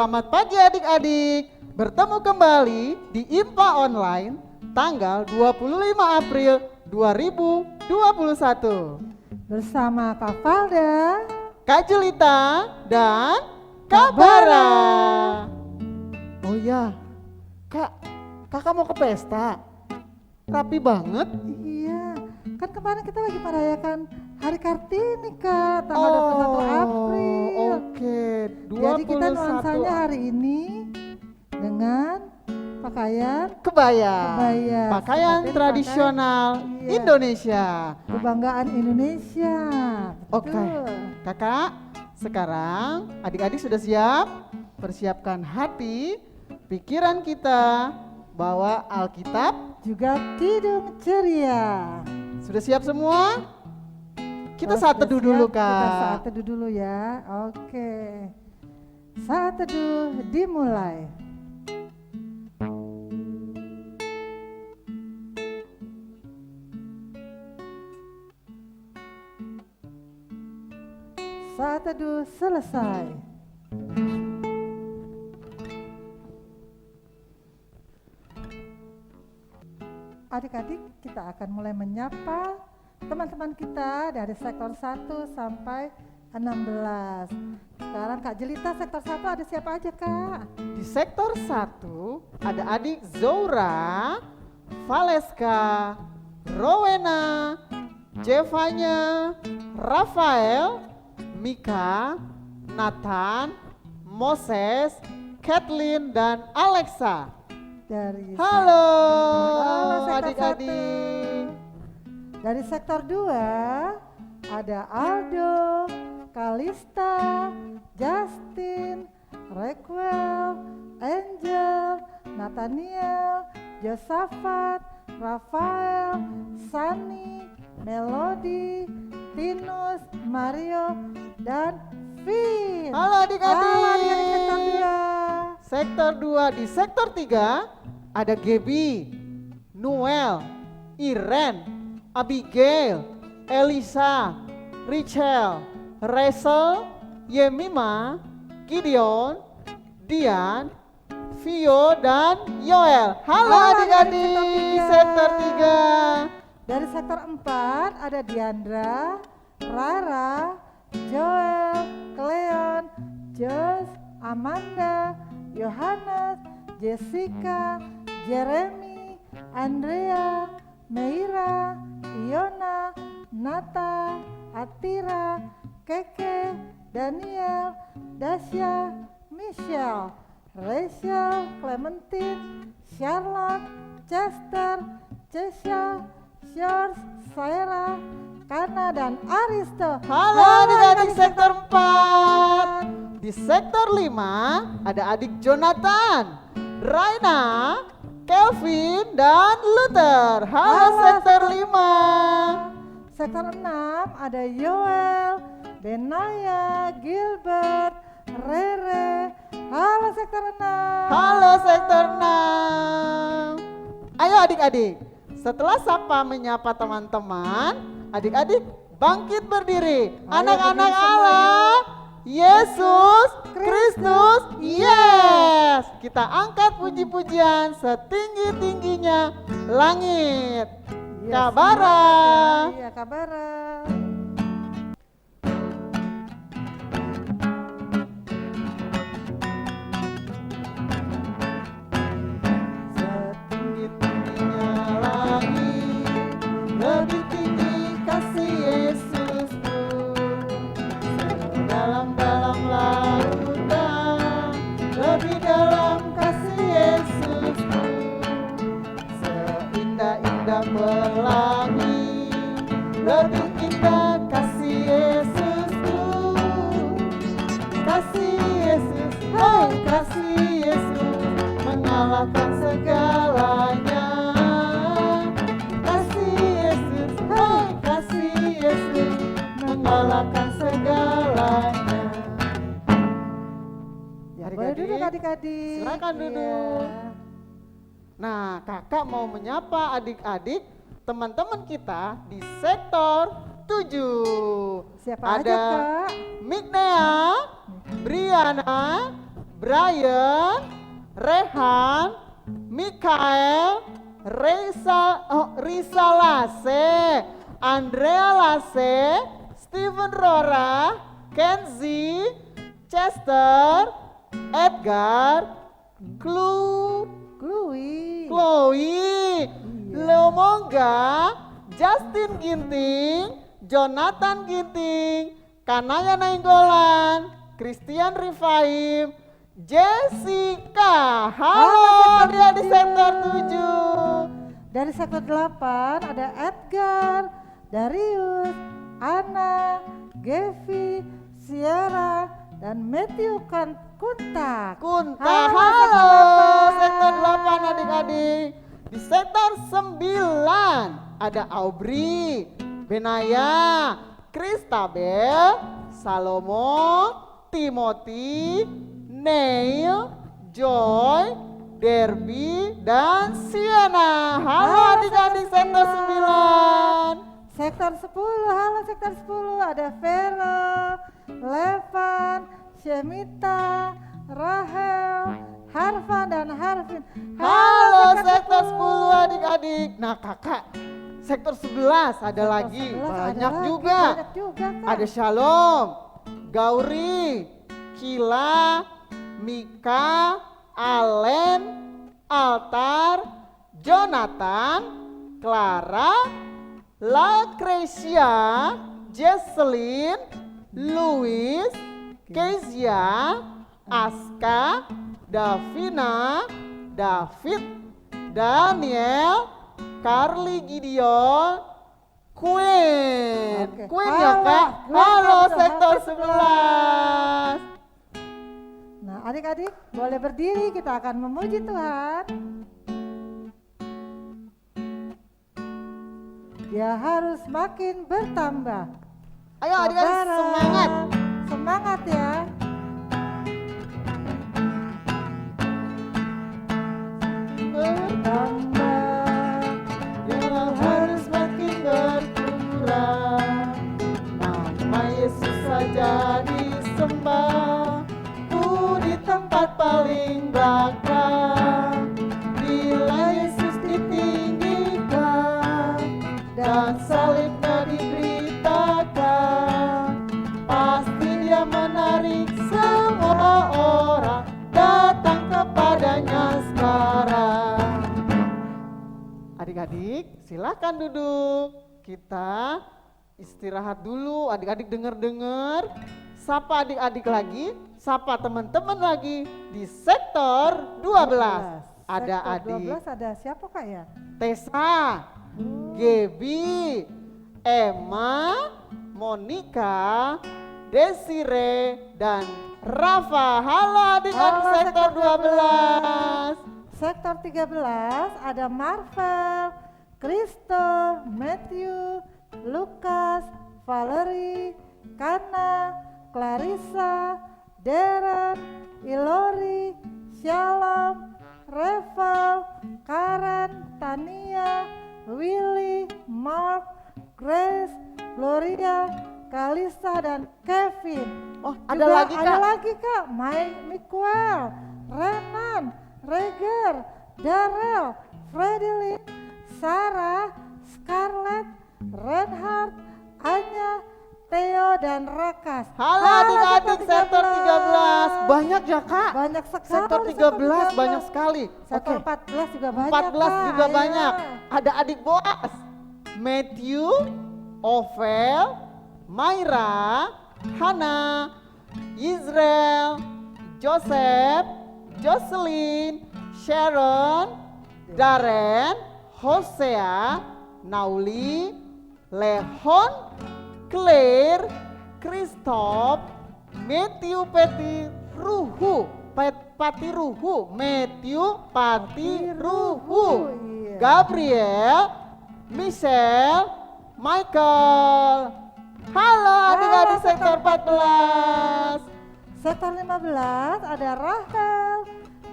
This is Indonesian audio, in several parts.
Selamat pagi adik-adik. Bertemu kembali di IMPA Online tanggal 25 April 2021. Bersama Kak Valda, Kak Julita, dan Kak Bara. Oh ya, kakak mau ke pesta? Rapi banget. iya, kan kemarin kita lagi merayakan Hari Kartini Kak, tanggal 21 April. Oke, 21 Jadi kita nuansanya hari ini dengan pakaian kebaya. Pakaian seperti tradisional iya, Indonesia. kebanggaan Indonesia. Oke, Betul. kakak, sekarang adik-adik sudah siap? Persiapkan hati, pikiran kita, bawa Alkitab. Juga kidung ceria. Sudah siap semua? Kita Oh, saat sudah teduh siap? dulu, Kita saat Kak. teduh dulu ya. Oke. Saat teduh dimulai. Saat teduh selesai. Adik-adik, kita akan mulai menyapa teman-teman kita dari sektor 1 sampai 16. Sekarang Kak Jelita, sektor 1 ada siapa aja Kak? Di sektor 1 ada adik Zora, Valeska, Rowena, Jevanya, Rafael, Mika, Nathan, Moses, Kathleen, dan Alexa. Dari Halo sektor adik-adik. 1. Dari sektor 2 ada Aldo, Kalista, Justin, Requel, Angel, Nathaniel, Josafat, Rafael, Sani, Melody, Tinus, Mario, dan Vin. Halo adik-adik. Halo adik-adik sektor 2. Sektor 2. Di sektor 3 ada Gaby, Noel, Iren, Abigail, Elisa, Richel, Rachel, Yemima, Gideon, Dian, Vio, dan Yoel. Halo adik-adik sektor 3. Dari sektor 4 ada Diandra, Rara, Joel, Cleon, Josh, Amanda, Yohanes, Jessica, Jeremy, Andrea, Meira, Iona, Nata, Atira, Keke, Daniel, Dasya, Michelle, Rachel, Clementine, Charlotte, Chester, Cesha, George, Sarah, Kana, dan Aristo. Halo adik-adik sektor 4. Di sektor 5 ada adik Jonathan, Raina, Kelvin, dan Luther. Halo sektor 5. Sektor 6 ada Yoel, Benaya, Gilbert, Rere. Halo sektor 6. Halo sektor 6. Ayo adik-adik, setelah sapa menyapa teman-teman, adik-adik bangkit berdiri. Anak-anak berdiri semua Allah, Yesus Kristus, yes. Kita angkat puji-pujian setinggi-tingginya langit. Yes, Kabara. Iya, Kabara. Setinggi-tingginya langit, lebih tinggi kasih Yesusku. Dalam-dalam lautan, lebih dalam kasih Yesusku. Seindah-indah pelangi, lebih indah kasih Yesusku. Kasih Yesus, oh kasih Yesus, mengalahkan segalanya. Kasih Yesus, oh kasih Yesus, mengalahkan segalanya. Ya, Boleh duduk adik-adik. silakan duduk. Iya. Nah, kakak mau menyapa adik-adik teman-teman kita di sektor 7. Siapa Ada aja Kak? Mignea, Briana, Brian, Rehan, Mikael, Risa Lase, Andrea Lase, Steven Rora, Kenzie, Chester, Edgar, Chloe. Chloe, Leomongga, Justin Ginting, Jonathan Ginting, Kanaya Nainggolan, Christian Rifaim, Jessica. Halo, dia di sektor 7. Dari sektor 8 ada Edgar, Darius, Ana, Gevi, Sierra, dan Matthew Kunta. Halo, sektor 8 adik-adik. Di sektor 9 ada Aubrey, Benaya, Christabel, Salomo, Timothy, Neil, Joy, Derby, dan Sienna. Halo adik-adik sektor 9. Sektor 10, halo sektor 10 ada Vero, Levan, Syemita, Rahel, Harvan, dan Harvin. Halo sektor 10 adik-adik. Nah kakak, sektor 11 ada Sektor lagi, 11 banyak ada juga. Banyak juga, Kak. Ada Shalom, Gauri, Kila, Mika, Allen, Altar, Jonathan, Clara, Lucretia, Jesselyn, Louis, Kezia, Aska, Davina, David, Daniel, Carly Gideon, Queen. Oke. Queen ya kak? Halo, Halo Queen, sektor sektor 11. Nah, adik-adik boleh berdiri, kita akan memuji Tuhan. Dia harus makin bertambah. Ayo adik-adik Saudara, semangat. Semangat ya. Bertambah. Dia harus makin berkurang. Nama Yesus saja disembah. Ku di tempat paling belakang. Bila Yesus ditinggikan dan salibnya diberitakan, pasti dia menarik semua orang datang kepadanya sekarang. Adik-adik silakan duduk. Kita istirahat dulu. Adik-adik dengar-dengar. Sapa adik-adik lagi, sapa teman-teman lagi di sektor 12. Ada Sektor adik 12 ada siapa Kak ya? Tessa, Gebi, Emma, Monica, Desire, dan Rafa. Halo adik-adik Halo, sektor sektor 12. Sektor 13 ada Marvel, Kristo, Matthew, Lukas, Valerie, Kana, Clarissa, Darren, Ilori, Shalom, Reval, Karen, Tania, Willy, Mark, Grace, Gloria, Kalisa, dan Kevin. Oh, ada Juga lagi ada Kak. lagi Kak, Miguel, Renan, Reger, Darrell, Fredelin, Sarah, Scarlett, Reinhardt, Anya, Theo, dan Rakas. Halo adik-adik sektor 13. Banyak ya Kak? Banyak sekali. Sektor 13 banyak sekali. Sektor Oke. 14 juga banyak. 14 Kak. juga Ayo. banyak. Ada adik Boas, Matthew, Ovel, Myra, Hana, Israel, Joseph, Jocelyn, Sharon, Darren, Hosea, Nauli, Lehon, Claire, Christoph, Matthew Patiruhu, Matthew Patiruhu, Iya. Gabriel, Michelle, Michael. Halo adik-adik Halo, sektor 14. Sektor 15 ada Rahel,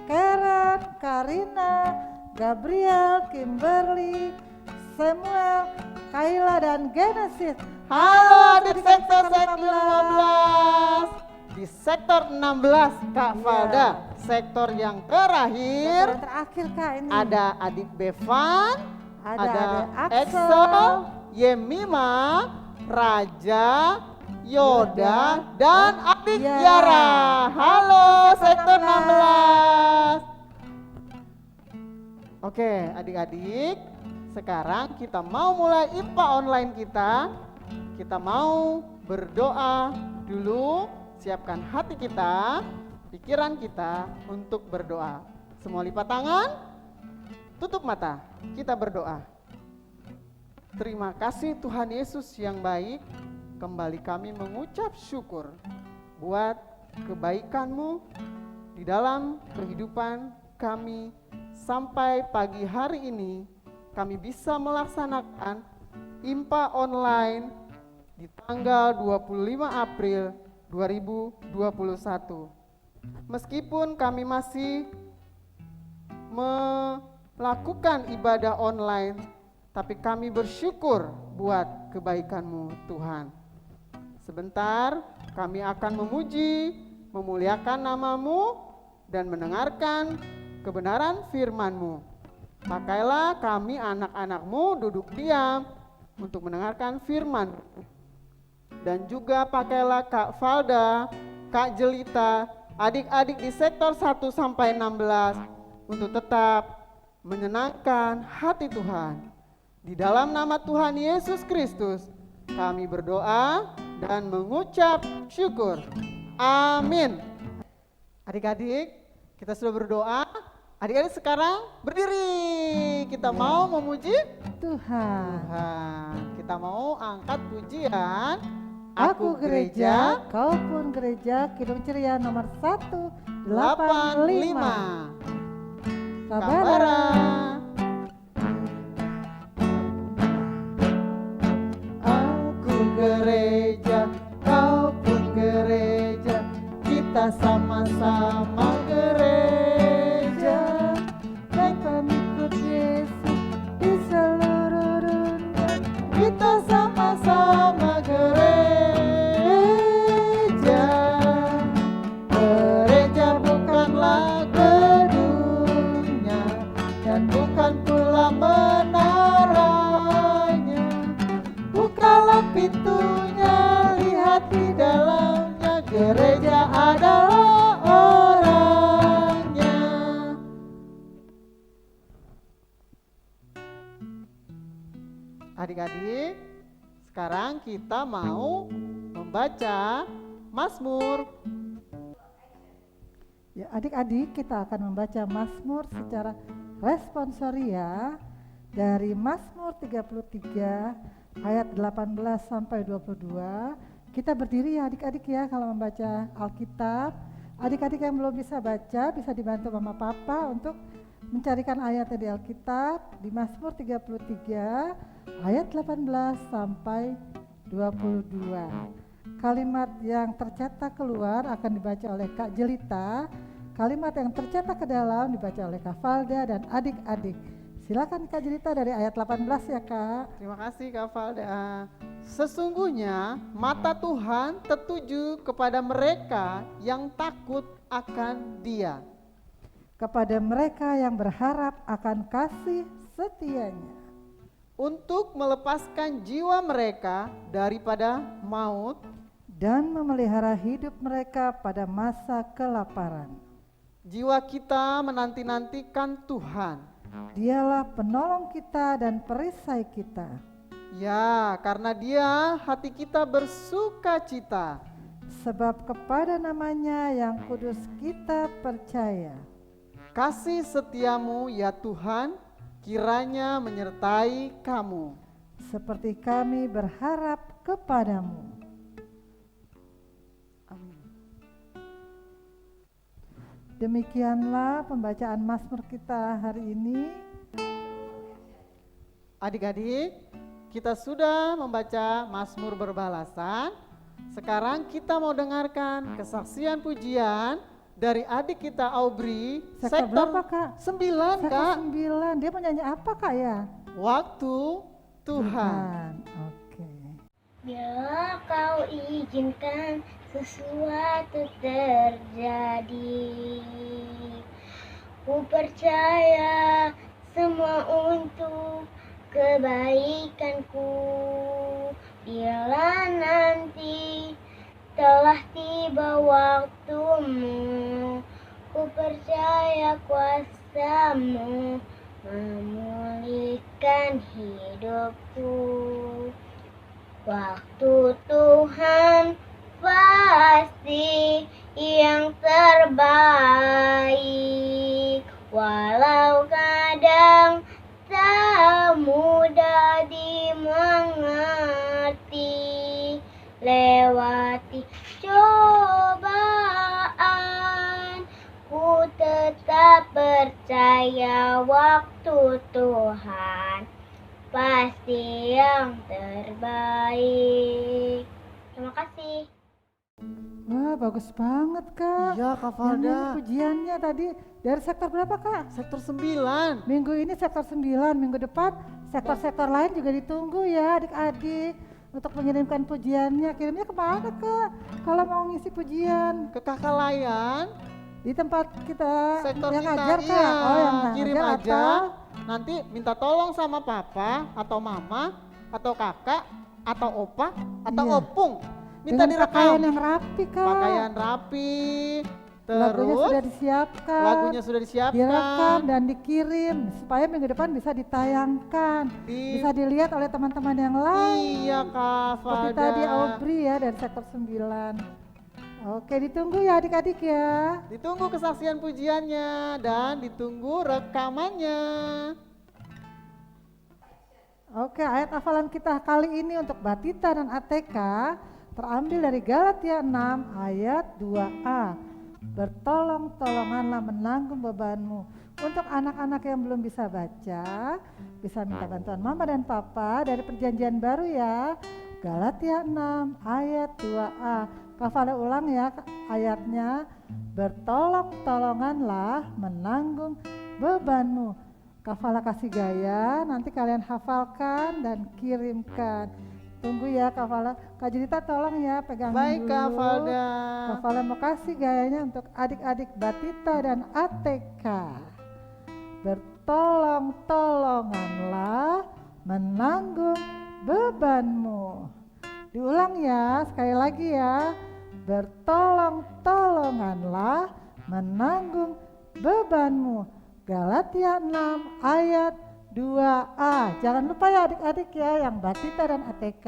Karen, Karina, Gabriel, Kimberly, Samuel, Kayla, dan Genesis. Halo adik adik-adik sektor 15. di sektor 16 Kak Iya. Valda. Sektor yang terakhir Yang terakhir Kak ini. ada adik Bevan, Ada ada adik Axel, Axel, Yemima, Raja, Yoda, dan adik Iya. Yara. Halo sektor Sektor 16. Oke adik-adik, sekarang kita mau mulai IPA online kita. Kita mau berdoa dulu, siapkan hati kita, pikiran kita untuk berdoa. Semua lipat tangan, tutup mata, kita berdoa. Terima kasih Tuhan Yesus yang baik, kembali kami mengucap syukur buat kebaikan-Mu di dalam kehidupan kami. Sampai pagi hari ini kami bisa melaksanakan IMPA online di tanggal 25 April 2021. Meskipun kami masih melakukan ibadah online, tapi kami bersyukur buat kebaikan-Mu Tuhan. Sebentar kami akan memuji, memuliakan nama-Mu dan mendengarkan kebenaran firman-Mu. Pakailah kami anak-anak-Mu duduk diam untuk mendengarkan firman. Dan juga pakailah Kak Valda, Kak Jelita, adik-adik di sektor 1 sampai 16 untuk tetap menyenangkan hati Tuhan. Di dalam nama Tuhan Yesus Kristus kami berdoa dan mengucap syukur. Amin. Adik-adik, kita sudah berdoa. Adik-adik sekarang berdiri. Kita mau memuji Tuhan. Tuhan. Kita mau angkat pujian. Aku gereja, kau pun gereja. Kidung Ceria nomor 185. 85. Sabara. Kabara. Aku gereja, kau pun gereja. Kita sama-sama gereja. Dan pengikut Yesus di seluruh dunia. Kita sama-sama gereja. Gereja bukanlah gedungnya dan bukan pula menaranya. Bukalah pintunya, lihat di dalamnya. Gereja adalah orangnya. Adik-adik, sekarang kita mau membaca Mazmur. Ya, adik-adik, kita akan membaca Mazmur secara responsoria dari Mazmur 33 ayat 18 sampai 22. Kita berdiri ya adik-adik ya kalau membaca Alkitab. Adik-adik yang belum bisa baca bisa dibantu Mama Papa untuk mencarikan ayatnya di Alkitab di Mazmur 33 ayat 18 sampai 22. Kalimat yang tercetak keluar akan dibaca oleh Kak Jelita. Kalimat yang tercetak ke dalam dibaca oleh Kak Valda dan adik-adik. Silakan Kak Jelita dari ayat 18 ya Kak. Terima kasih Kak Valda. Sesungguhnya mata Tuhan tertuju kepada mereka yang takut akan Dia, Kepada mereka yang berharap akan kasih setianya. untuk melepaskan jiwa mereka daripada maut Dan memelihara hidup mereka pada masa kelaparan. Jiwa kita menanti-nantikan Tuhan. Dialah penolong kita dan perisai kita. Ya, karena Dia hati kita bersuka cita. Sebab kepada namanya yang kudus kita percaya. Kasih setiamu ya Tuhan, kiranya menyertai kamu. Seperti kami berharap kepadamu. Amin. Demikianlah pembacaan Mazmur kita hari ini. Adik-adik, kita sudah membaca Mazmur berbalasan. Sekarang kita mau dengarkan kesaksian pujian dari adik kita Aubrey. Sektor berapa, Kak? 9 Sektor Kak. 9. Dia mau nyanyi apa Kak ya? Waktu Tuhan. Oke. Bila kau izinkan, sesuatu terjadi. Ku percaya semua untuk kebaikanku. Bila nanti telah tiba waktumu, ku percaya kuasamu memulihkan hidupku. Waktu Tuhan pasti yang terbaik, walau kadang tak mudah dimengerti. Lewati cobaan, ku tetap percaya waktu Tuhan pasti yang terbaik. Terima kasih. Wah, bagus banget, Kak. Iya Kak Yang Falda. ini pujiannya tadi dari sektor berapa, Kak? Sektor 9. Minggu ini sektor 9, minggu depan sektor-sektor lain juga ditunggu ya adik-adik untuk mengirimkan pujiannya. Kirimnya kemana, Kak? Kalau mau ngisi pujian Ke Kakak Layan, di tempat kita sektor yang kita, ngajar, iya, Kak? Oh, yang kirim ngajar aja. atau Nanti minta tolong sama papa atau mama atau kakak atau opa atau Iya. opung. Minta dengan pakaian direkam. yang rapi, Kak. Pakaian rapi, Lagunya terus sudah disiapkan. lagunya sudah Direkam disiapkan. dan dikirim supaya minggu depan bisa ditayangkan, bisa dilihat oleh teman-teman yang lain. Iya Kak Seperti Falda. tadi Aubry ya dari sektor 9. Oke, ditunggu ya adik-adik ya. Ditunggu kesaksian pujiannya dan ditunggu rekamannya. Oke, ayat hafalan kita kali ini untuk Batita dan ATK terambil dari Galatia 6 ayat 2a. Bertolong-tolonganlah menanggung bebanmu. Untuk anak-anak yang belum bisa baca, bisa minta bantuan mama dan papa dari perjanjian baru ya. Galatia 6 ayat 2a. Kafala ulang ya ayatnya. Bertolong-tolonganlah menanggung bebanmu. Kafala kasih gaya, nanti kalian hafalkan dan kirimkan. Tunggu ya Kafala. Kak Jelita tolong ya pegang Baik dulu. Kak Falda. Kafala mau kasih gayanya untuk adik-adik Batita dan ATK. Bertolong-tolonganlah menanggung bebanmu. Diulang ya, sekali lagi ya. Bertolong-tolonganlah menanggung bebanmu. Galatia 6 ayat 2a. Jangan lupa ya adik-adik ya yang Batita dan ATK.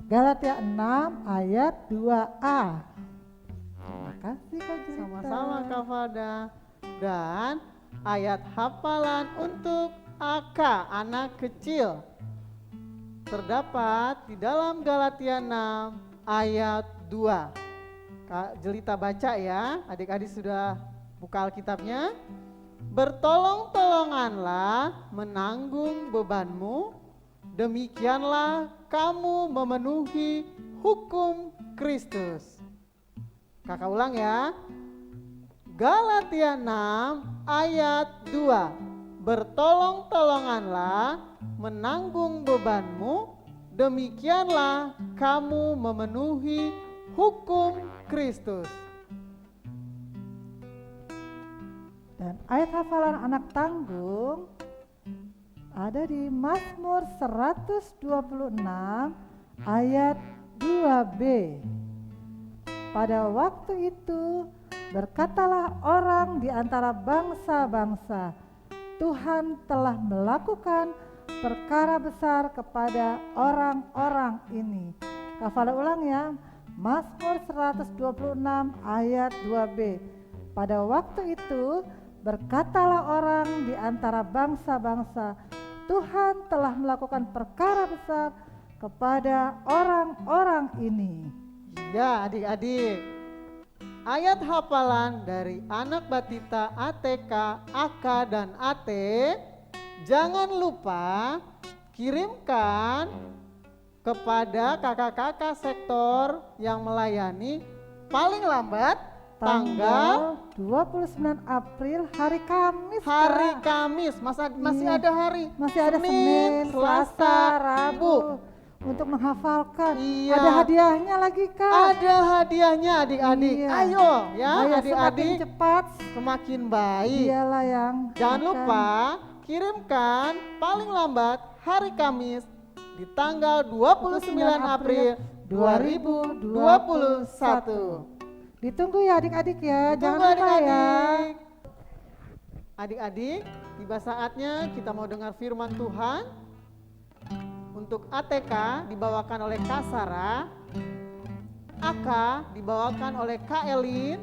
Galatia 6 ayat 2a. Terima kasih Kak Jelita. Sama-sama Kak Falda. Dan ayat hafalan untuk AK, anak kecil. Terdapat di dalam Galatia 6 ayat 2. Kak Jelita baca ya, adik-adik sudah buka Alkitabnya. Bertolong-tolonganlah menanggung bebanmu, demikianlah kamu memenuhi hukum Kristus. Kakak ulang ya. Galatia 6 ayat 2. Bertolong-tolonganlah menanggung bebanmu, demikianlah kamu memenuhi hukum Kristus. Dan ayat hafalan anak tanggung ada di Mazmur 126 ayat 2b. Pada waktu itu berkatalah orang di antara bangsa-bangsa, Tuhan telah melakukan perkara besar kepada orang-orang ini. Kafala ulang ya, Mazmur 126 ayat 2b. Pada waktu itu berkatalah orang di antara bangsa-bangsa, Tuhan telah melakukan perkara besar kepada orang-orang ini. Ya adik-adik, ayat hafalan dari anak Batita, ATK, AK, dan AT, jangan lupa kirimkan kepada kakak-kakak sektor yang melayani paling lambat tanggal 29 April hari Kamis. hari Kak. Kamis. Masih Iya. ada hari. Masih ada Senin, Selasa, Rabu. untuk menghafalkan. Iya. Ada hadiahnya lagi, Kak. Ada hadiahnya adik-adik. Iya. Ayo ya Ayo, semakin adik-adik, cepat semakin baik. dialah yang Jangan akan- lupa kirimkan paling lambat hari Kamis di tanggal 29 April 2021. Ditunggu ya adik-adik ya, Tunggu jangan lupa ya. adik-adik. Adik-adik, tiba saatnya kita mau dengar firman Tuhan. Untuk ATK dibawakan oleh Kak Sarah, AK dibawakan oleh Kak Elin,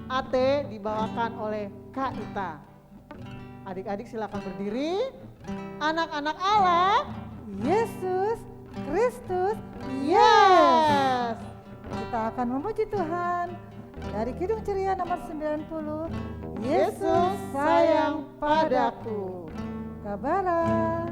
AT dibawakan oleh Kak Ita. Adik-adik silakan berdiri. Anak-anak Allah, Yesus Kristus, yes. kita akan memuji Tuhan dari Kidung Ceria nomor 90. Yesus sayang padaku. Kabara.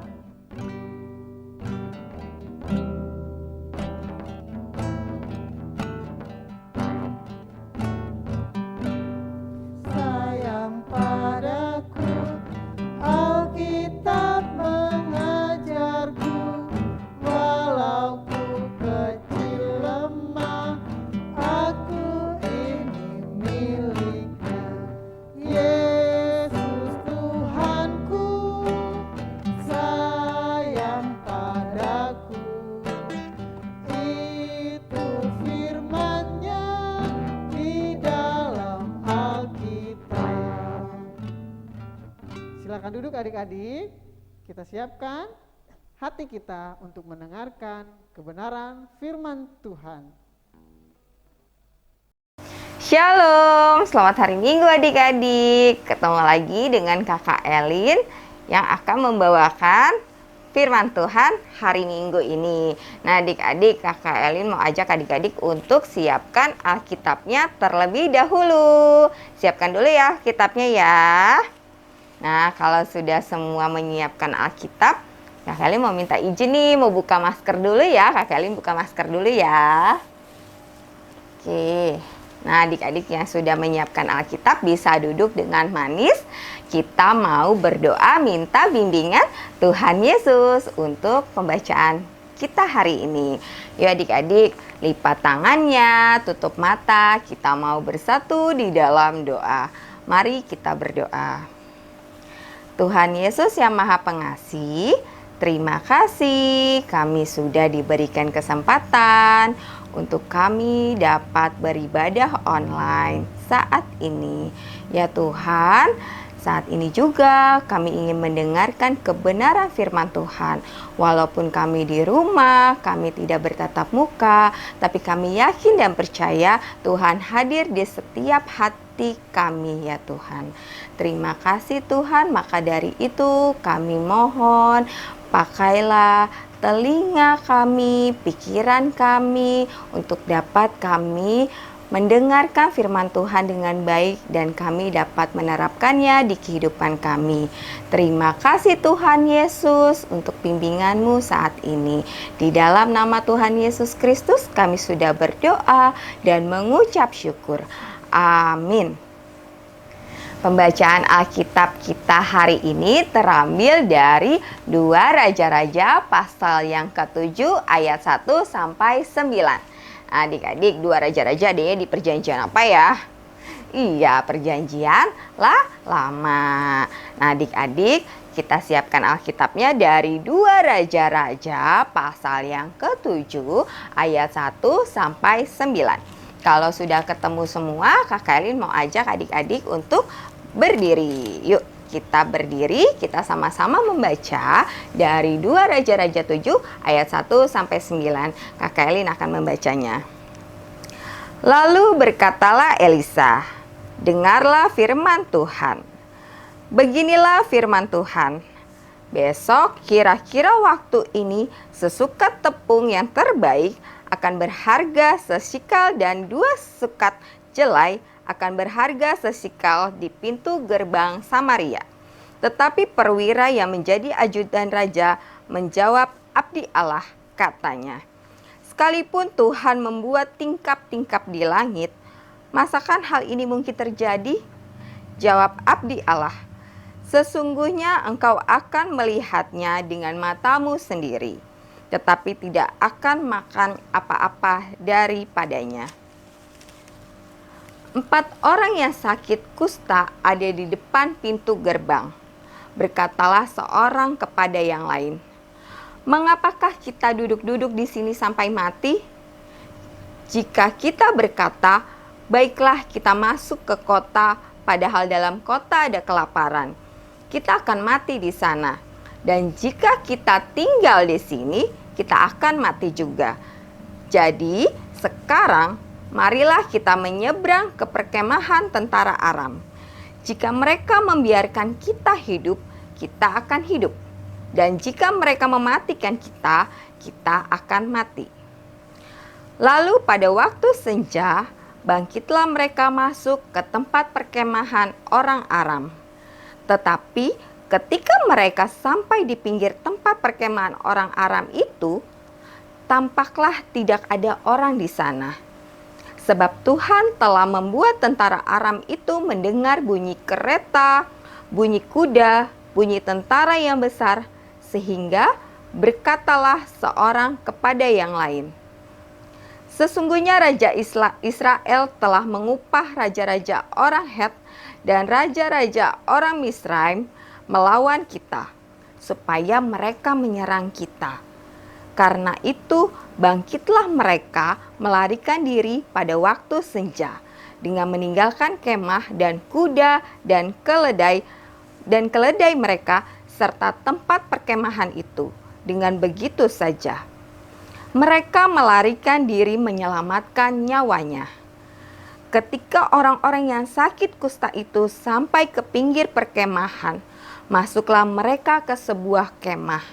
Sayang padaku, Alkitab mengajarku, walau ku kecil lemah, aku ini miliknya. Yesus Tuhanku, sayang padaku. Itu firman-Nya di dalam Alkitab. Silakan duduk adik-adik. Kita siapkan hati kita untuk mendengarkan kebenaran firman Tuhan. Shalom, selamat hari Minggu adik-adik. Ketemu lagi dengan Kakak Elin yang akan membawakan firman Tuhan hari Minggu ini. Nah adik-adik, Kakak Elin mau ajak adik-adik untuk siapkan Alkitabnya terlebih dahulu. Siapkan dulu ya Alkitabnya ya. Nah kalau sudah semua menyiapkan Alkitab, Kakak Elin mau minta izin nih, mau buka masker dulu ya. Kakak Elin buka masker dulu ya. Oke. Nah, adik-adik yang sudah menyiapkan Alkitab bisa duduk dengan manis. Kita mau berdoa minta bimbingan Tuhan Yesus untuk pembacaan kita hari ini. Yuk adik-adik, lipat tangannya, tutup mata. Kita mau bersatu di dalam doa. Mari kita berdoa. Tuhan Yesus yang Maha Pengasih, terima kasih kami sudah diberikan kesempatan untuk kami dapat beribadah online saat ini. Ya Tuhan, saat ini juga kami ingin mendengarkan kebenaran firman Tuhan. Walaupun kami di rumah, kami tidak bertatap muka, tapi kami yakin dan percaya Tuhan hadir di setiap hati kami ya Tuhan. Terima kasih Tuhan, maka dari itu kami mohon pakailah telinga kami, pikiran kami untuk dapat kami mendengarkan firman Tuhan dengan baik dan kami dapat menerapkannya di kehidupan kami. Terima kasih Tuhan Yesus untuk bimbingan-Mu saat ini. Di dalam nama Tuhan Yesus Kristus kami sudah berdoa dan mengucap syukur. Amin. Pembacaan Alkitab kita hari ini terambil dari 2 Raja-Raja pasal yang ke-7 ayat 1 sampai 9. Adik-adik, 2 Raja-Raja adanya di perjanjian apa ya? Iya, perjanjian lama. Nah adik-adik, kita siapkan Alkitabnya dari 2 Raja-Raja pasal yang ke-7 ayat 1 sampai 9. Kalau sudah ketemu semua, Kakak Elin mau ajak adik-adik untuk berdiri. Yuk kita berdiri, kita sama-sama membaca dari 2 Raja-Raja 7 ayat 1 sampai 9. Kakak Elin akan membacanya. Lalu berkatalah Elisa, dengarlah firman Tuhan. Beginilah firman Tuhan. Besok kira-kira waktu ini sesukat tepung yang terbaik akan berharga sesikal dan 2 sukat jelai akan berharga sesikal di pintu gerbang Samaria. Tetapi perwira yang menjadi ajudan raja menjawab, abdi Allah, katanya, sekalipun Tuhan membuat tingkap-tingkap di langit, masakan hal ini mungkin terjadi? Jawab abdi Allah, sesungguhnya engkau akan melihatnya dengan matamu sendiri, tetapi tidak akan makan apa-apa daripadanya. 4 orang yang sakit kusta ada di depan pintu gerbang. Berkatalah seorang kepada yang lain, "Mengapakah kita duduk-duduk di sini sampai mati? Jika kita berkata, 'Baiklah, kita masuk ke kota,' padahal dalam kota ada kelaparan, kita akan mati di sana. Dan jika kita tinggal di sini, kita akan mati juga. Jadi, sekarang marilah kita menyeberang ke perkemahan tentara Aram. Jika mereka membiarkan kita hidup, kita akan hidup. Dan jika mereka mematikan kita, kita akan mati." Lalu pada waktu senja, bangkitlah mereka masuk ke tempat perkemahan orang Aram. Tetapi ketika mereka sampai di pinggir tempat perkemahan orang Aram itu, tampaklah tidak ada orang di sana. Sebab Tuhan telah membuat tentara Aram itu mendengar bunyi kereta, bunyi kuda, bunyi tentara yang besar, sehingga berkatalah seorang kepada yang lain, "Sesungguhnya Raja Israel telah mengupah raja-raja orang Het dan raja-raja orang Misraim melawan kita, supaya mereka menyerang kita. Karena itu bangkitlah mereka melarikan diri pada waktu senja dengan meninggalkan kemah dan kuda dan keledai mereka serta tempat perkemahan itu. Dengan begitu saja mereka melarikan diri menyelamatkan nyawanya. Ketika orang-orang yang sakit kusta itu sampai ke pinggir perkemahan, masuklah mereka ke sebuah kemah,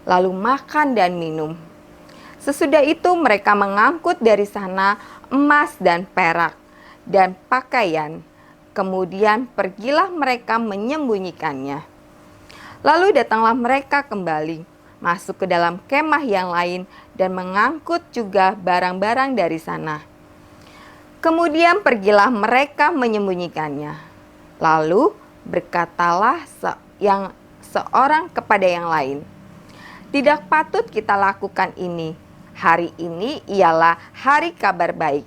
lalu makan dan minum. Sesudah itu mereka mengangkut dari sana emas dan perak dan pakaian. Kemudian pergilah mereka menyembunyikannya. Lalu datanglah mereka kembali, masuk ke dalam kemah yang lain dan mengangkut juga barang-barang dari sana. Kemudian pergilah mereka menyembunyikannya. Lalu berkatalah seorang kepada yang lain, "Tidak patut kita lakukan ini. Hari ini ialah hari kabar baik.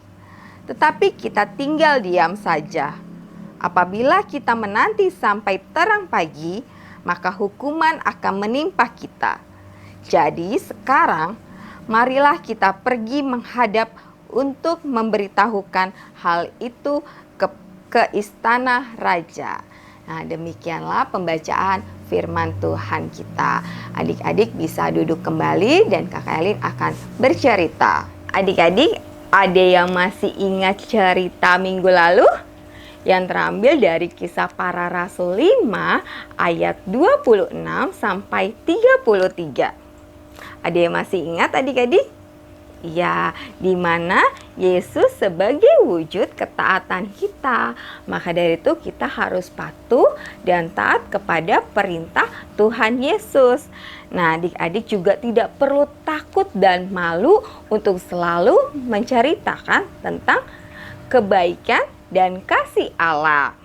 Tetapi kita tinggal diam saja. Apabila kita menanti sampai terang pagi, maka hukuman akan menimpa kita. Jadi sekarang marilah kita pergi menghadap untuk memberitahukan hal itu ke istana raja." Nah, demikianlah pembacaan firman Tuhan kita. Adik-adik bisa duduk kembali dan Kakak Elin akan bercerita. Adik-adik, ada yang masih ingat cerita minggu lalu? Yang terambil dari Kisah Para Rasul 5 ayat 26 sampai 33. Ada yang masih ingat adik-adik? Ya, di mana Yesus sebagai wujud ketaatan kita. Maka dari itu kita harus patuh dan taat kepada perintah Tuhan Yesus. Nah, adik-adik juga tidak perlu takut dan malu untuk selalu menceritakan tentang kebaikan dan kasih Allah.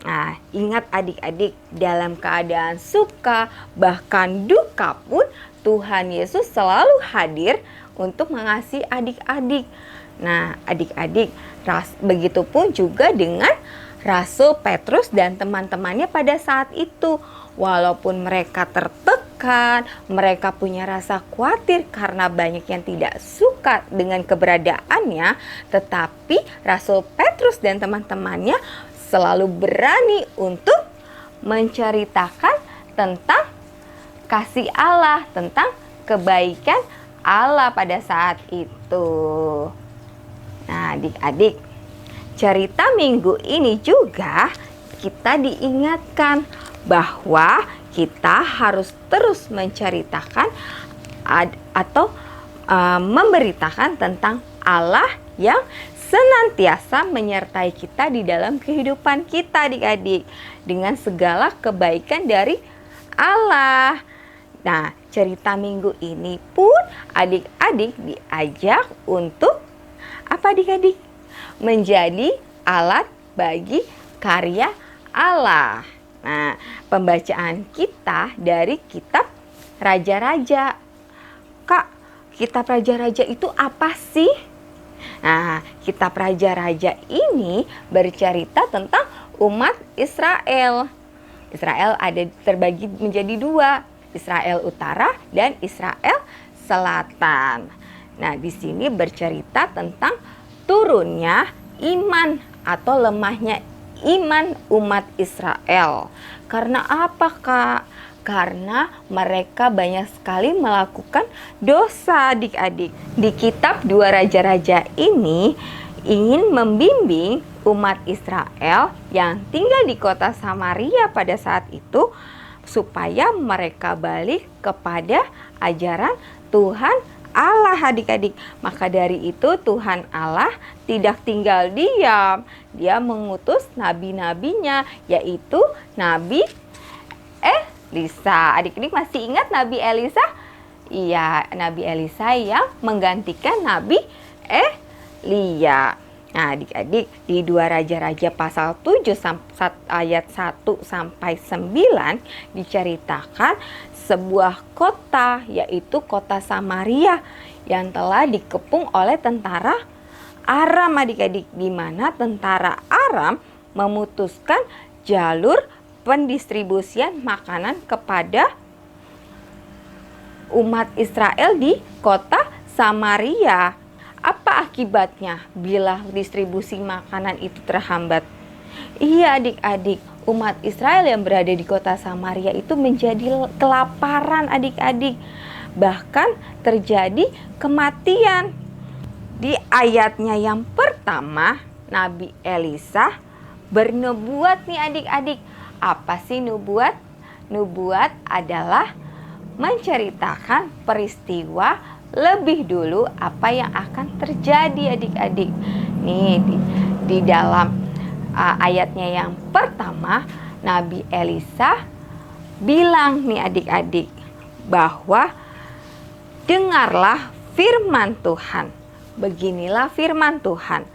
Nah, ingat adik-adik, dalam keadaan suka bahkan duka pun Tuhan Yesus selalu hadir untuk mengasihi adik-adik. Nah, adik-adik, begitupun juga dengan Rasul Petrus dan teman-temannya pada saat itu. Walaupun mereka tertekan, mereka punya rasa khawatir karena banyak yang tidak suka dengan keberadaannya, tetapi Rasul Petrus dan teman-temannya selalu berani untuk menceritakan tentang kasih Allah, tentang kebaikan Allah pada saat itu. Nah, adik-adik, cerita minggu ini juga kita diingatkan bahwa kita harus terus menceritakan atau memberitakan tentang Allah yang senantiasa menyertai kita di dalam kehidupan kita, adik-adik, dengan segala kebaikan dari Allah. Nah, cerita minggu ini pun adik-adik diajak untuk apa adik-adik? Menjadi alat bagi karya Allah. Nah, pembacaan kita dari kitab Raja-Raja. Kak, kitab Raja-Raja itu apa sih? Nah, kitab Raja-Raja ini bercerita tentang umat Israel. Israel ada terbagi menjadi dua, Israel Utara dan Israel Selatan. Nah, di sini bercerita tentang turunnya iman atau lemahnya iman umat Israel. Karena apa, Kak? Karena mereka banyak sekali melakukan dosa, adik-adik. Di kitab 2 Raja-Raja ini ingin membimbing umat Israel yang tinggal di kota Samaria pada saat itu supaya mereka balik kepada ajaran Tuhan Allah, adik-adik. Maka dari itu Tuhan Allah tidak tinggal diam. Dia mengutus nabi-nabinya, yaitu Nabi Elisa. Adik-adik masih ingat Nabi Elisa? Iya, Nabi Elisa yang menggantikan Nabi Elia. Nah, adik-adik, di 2 Raja-Raja pasal 7 ayat 1 sampai 9 diceritakan sebuah kota, yaitu kota Samaria yang telah dikepung oleh tentara Aram, adik-adik, di mana tentara Aram memutuskan jalur pendistribusian makanan kepada umat Israel di kota Samaria. Apa akibatnya bila distribusi makanan itu terhambat? Iya, adik-adik, umat Israel yang berada di kota Samaria itu menjadi kelaparan, adik-adik. Bahkan terjadi kematian. Di ayatnya yang pertama, Nabi Elisa bernubuat nih, adik-adik. Apa sih nubuat? Nubuat adalah menceritakan peristiwa lebih dulu apa yang akan terjadi, adik-adik. Nih di dalam ayatnya yang pertama, Nabi Elisa bilang nih, adik-adik, bahwa dengarlah firman Tuhan. Beginilah firman Tuhan.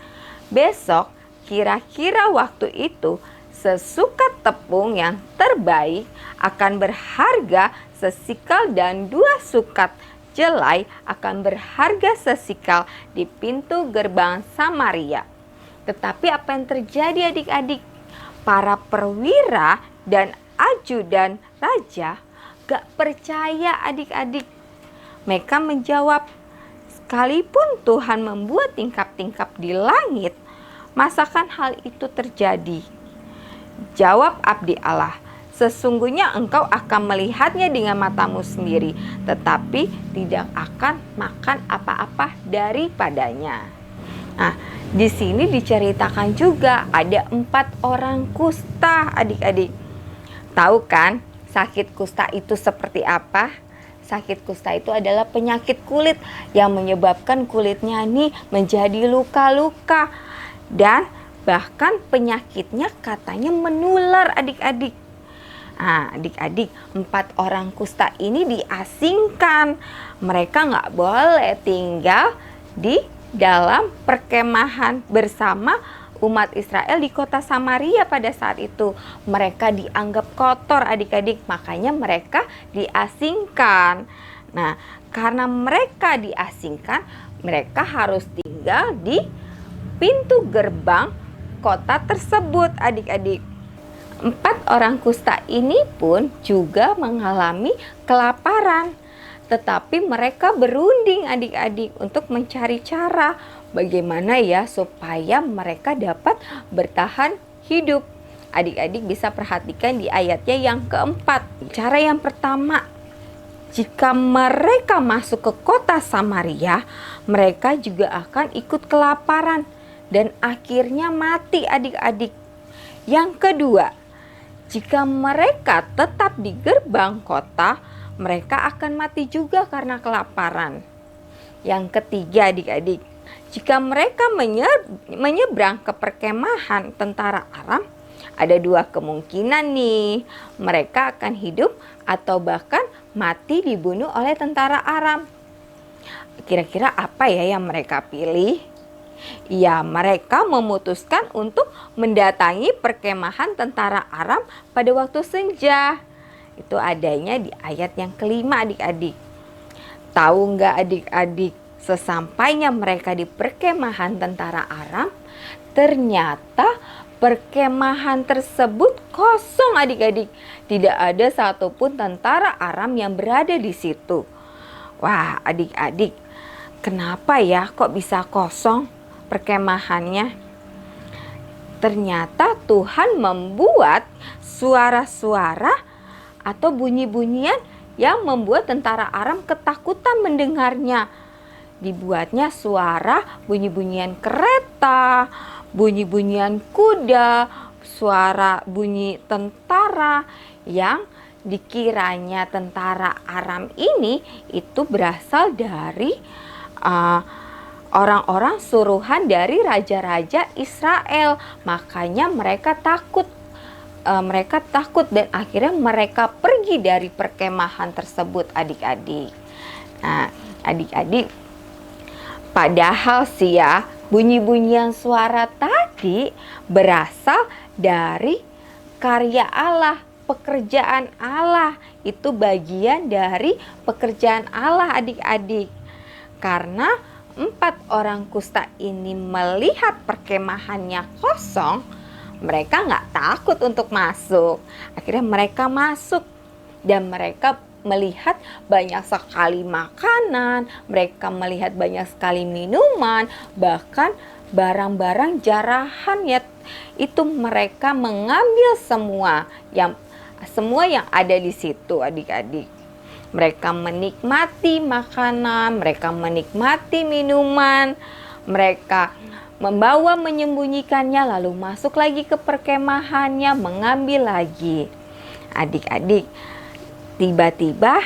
Besok kira-kira waktu itu sesukat tepung yang terbaik akan berharga sesikal dan 2 sukat jelai akan berharga sesikal di pintu gerbang Samaria. Tetapi apa yang terjadi, adik-adik? Para perwira dan ajudan raja gak percaya, adik-adik. Mereka menjawab, sekalipun Tuhan membuat tingkap-tingkap di langit, masakan hal itu terjadi? Jawab abdi Allah, sesungguhnya engkau akan melihatnya dengan matamu sendiri, tetapi tidak akan makan apa-apa daripadanya. Nah, di sini diceritakan juga ada 4 orang kusta, adik-adik. Tahu kan sakit kusta itu seperti apa? Sakit kusta itu adalah penyakit kulit yang menyebabkan kulitnya nih menjadi luka-luka. Dan bahkan penyakitnya katanya menular, adik-adik. Nah, adik-adik, 4 orang kusta ini diasingkan. Mereka nggak boleh tinggal di dalam perkemahan bersama umat Israel di kota Samaria pada saat itu. Mereka dianggap kotor, adik-adik, makanya mereka diasingkan. Nah, karena mereka diasingkan, mereka harus tinggal di pintu gerbang kota tersebut, adik-adik. 4 orang kusta ini pun juga mengalami kelaparan. Tetapi mereka berunding, adik-adik, untuk mencari cara bagaimana ya supaya mereka dapat bertahan hidup. Adik-adik bisa perhatikan di ayatnya yang keempat. Cara yang pertama, jika mereka masuk ke kota Samaria, mereka juga akan ikut kelaparan dan akhirnya mati, adik-adik. Yang kedua, jika mereka tetap di gerbang kota, mereka akan mati juga karena kelaparan. Yang ketiga, adik-adik, jika mereka menyeberang ke perkemahan tentara Aram, ada 2 kemungkinan nih. Mereka akan hidup atau bahkan mati dibunuh oleh tentara Aram. Kira-kira apa ya yang mereka pilih? Ya, mereka memutuskan untuk mendatangi perkemahan tentara Aram pada waktu senja. Itu adanya di ayat yang kelima, adik-adik. Tahu nggak adik-adik, sesampainya mereka di perkemahan tentara Aram, ternyata perkemahan tersebut kosong adik-adik. Tidak ada satupun tentara Aram yang berada di situ. Wah adik-adik, kenapa ya kok bisa kosong perkemahannya? Ternyata Tuhan membuat suara-suara atau bunyi-bunyian yang membuat tentara Aram ketakutan mendengarnya. Dibuatnya suara bunyi-bunyian kereta, bunyi-bunyian kuda, suara bunyi tentara yang dikiranya tentara Aram ini itu berasal dari orang-orang suruhan dari raja-raja Israel. Makanya mereka takut. Dan akhirnya mereka pergi dari perkemahan tersebut adik-adik. Nah adik-adik, padahal sih ya bunyi-bunyian suara tadi berasal dari karya Allah, pekerjaan Allah. Itu bagian dari pekerjaan Allah adik-adik. Karena 4 orang kusta ini melihat perkemahannya kosong, mereka nggak takut untuk masuk. Akhirnya mereka masuk dan mereka melihat banyak sekali makanan, mereka melihat banyak sekali minuman, bahkan barang-barang jarahan ya. Itu mereka mengambil semua yang ada di situ adik-adik. Mereka menikmati makanan, mereka menikmati minuman, mereka membawa menyembunyikannya lalu masuk lagi ke perkemahannya mengambil lagi. Adik-adik, tiba-tiba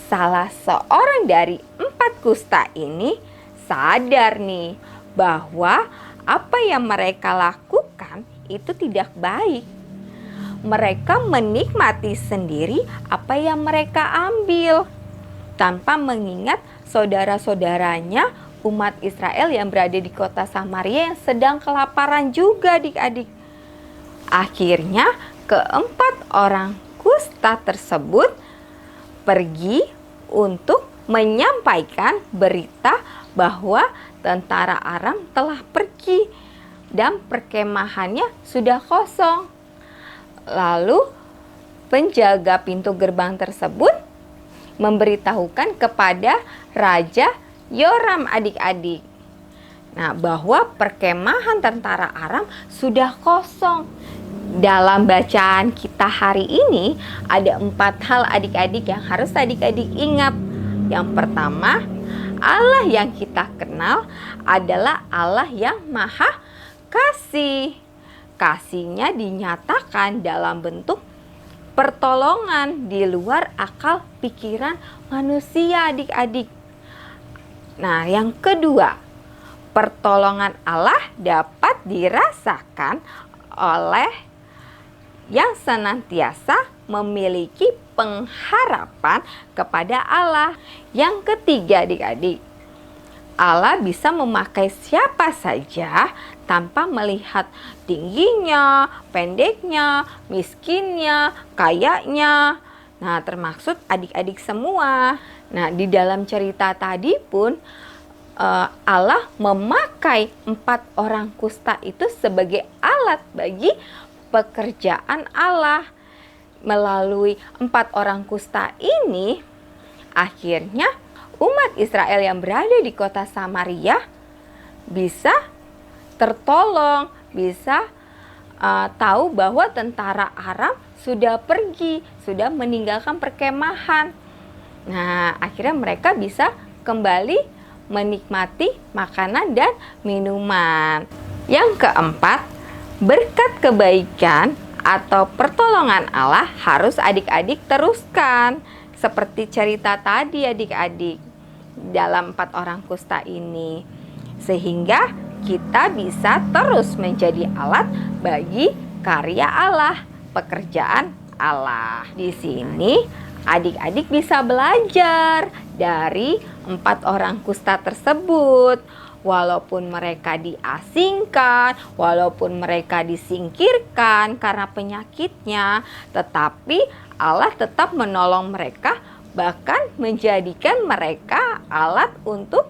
salah seorang dari 4 kusta ini sadar nih bahwa apa yang mereka lakukan itu tidak baik. Mereka menikmati sendiri apa yang mereka ambil tanpa mengingat saudara-saudaranya umat Israel yang berada di kota Samaria yang sedang kelaparan juga adik-adik. Akhirnya ke-4 orang kusta tersebut pergi untuk menyampaikan berita bahwa tentara Aram telah pergi dan perkemahannya sudah kosong. Lalu penjaga pintu gerbang tersebut memberitahukan kepada Raja Yoram adik-adik. Nah, bahwa perkemahan tentara Aram sudah kosong. Dalam bacaan kita hari ini ada 4 hal adik-adik yang harus adik-adik ingat. Yang pertama, Allah yang kita kenal adalah Allah yang Maha Kasih. Kasihnya dinyatakan dalam bentuk pertolongan di luar akal pikiran manusia adik-adik. Nah, yang kedua, pertolongan Allah dapat dirasakan oleh yang senantiasa memiliki pengharapan kepada Allah. Yang ketiga adik-adik, Allah bisa memakai siapa saja tanpa melihat tingginya, pendeknya, miskinnya, kayanya. Nah, termaksud adik-adik semua. Nah, di dalam cerita tadi pun Allah memakai 4 orang kusta itu sebagai alat bagi pekerjaan Allah. Melalui 4 orang kusta ini, akhirnya umat Israel yang berada di kota Samaria bisa tertolong, bisa tahu bahwa tentara Aram sudah pergi, sudah meninggalkan perkemahan. Nah, akhirnya mereka bisa kembali menikmati makanan dan minuman. Yang keempat, berkat kebaikan atau pertolongan Allah harus adik-adik teruskan. Seperti cerita tadi adik-adik dalam 4 orang kusta ini. Sehingga kita bisa terus menjadi alat bagi karya Allah, pekerjaan Allah. Di sini adik-adik bisa belajar dari 4 orang kusta tersebut. Walaupun mereka diasingkan, walaupun mereka disingkirkan karena penyakitnya, tetapi Allah tetap menolong mereka bahkan menjadikan mereka alat untuk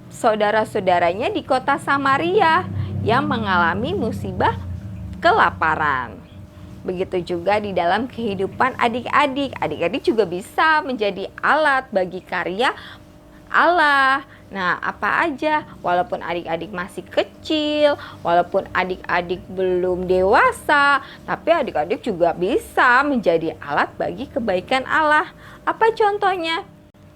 saudara-saudaranya di kota Samaria yang mengalami musibah kelaparan. Begitu juga di dalam kehidupan adik-adik. Adik-adik juga bisa menjadi alat bagi karya Allah. Nah, apa aja? Walaupun adik-adik masih kecil, walaupun adik-adik belum dewasa, tapi adik-adik juga bisa menjadi alat bagi kebaikan Allah. Apa contohnya?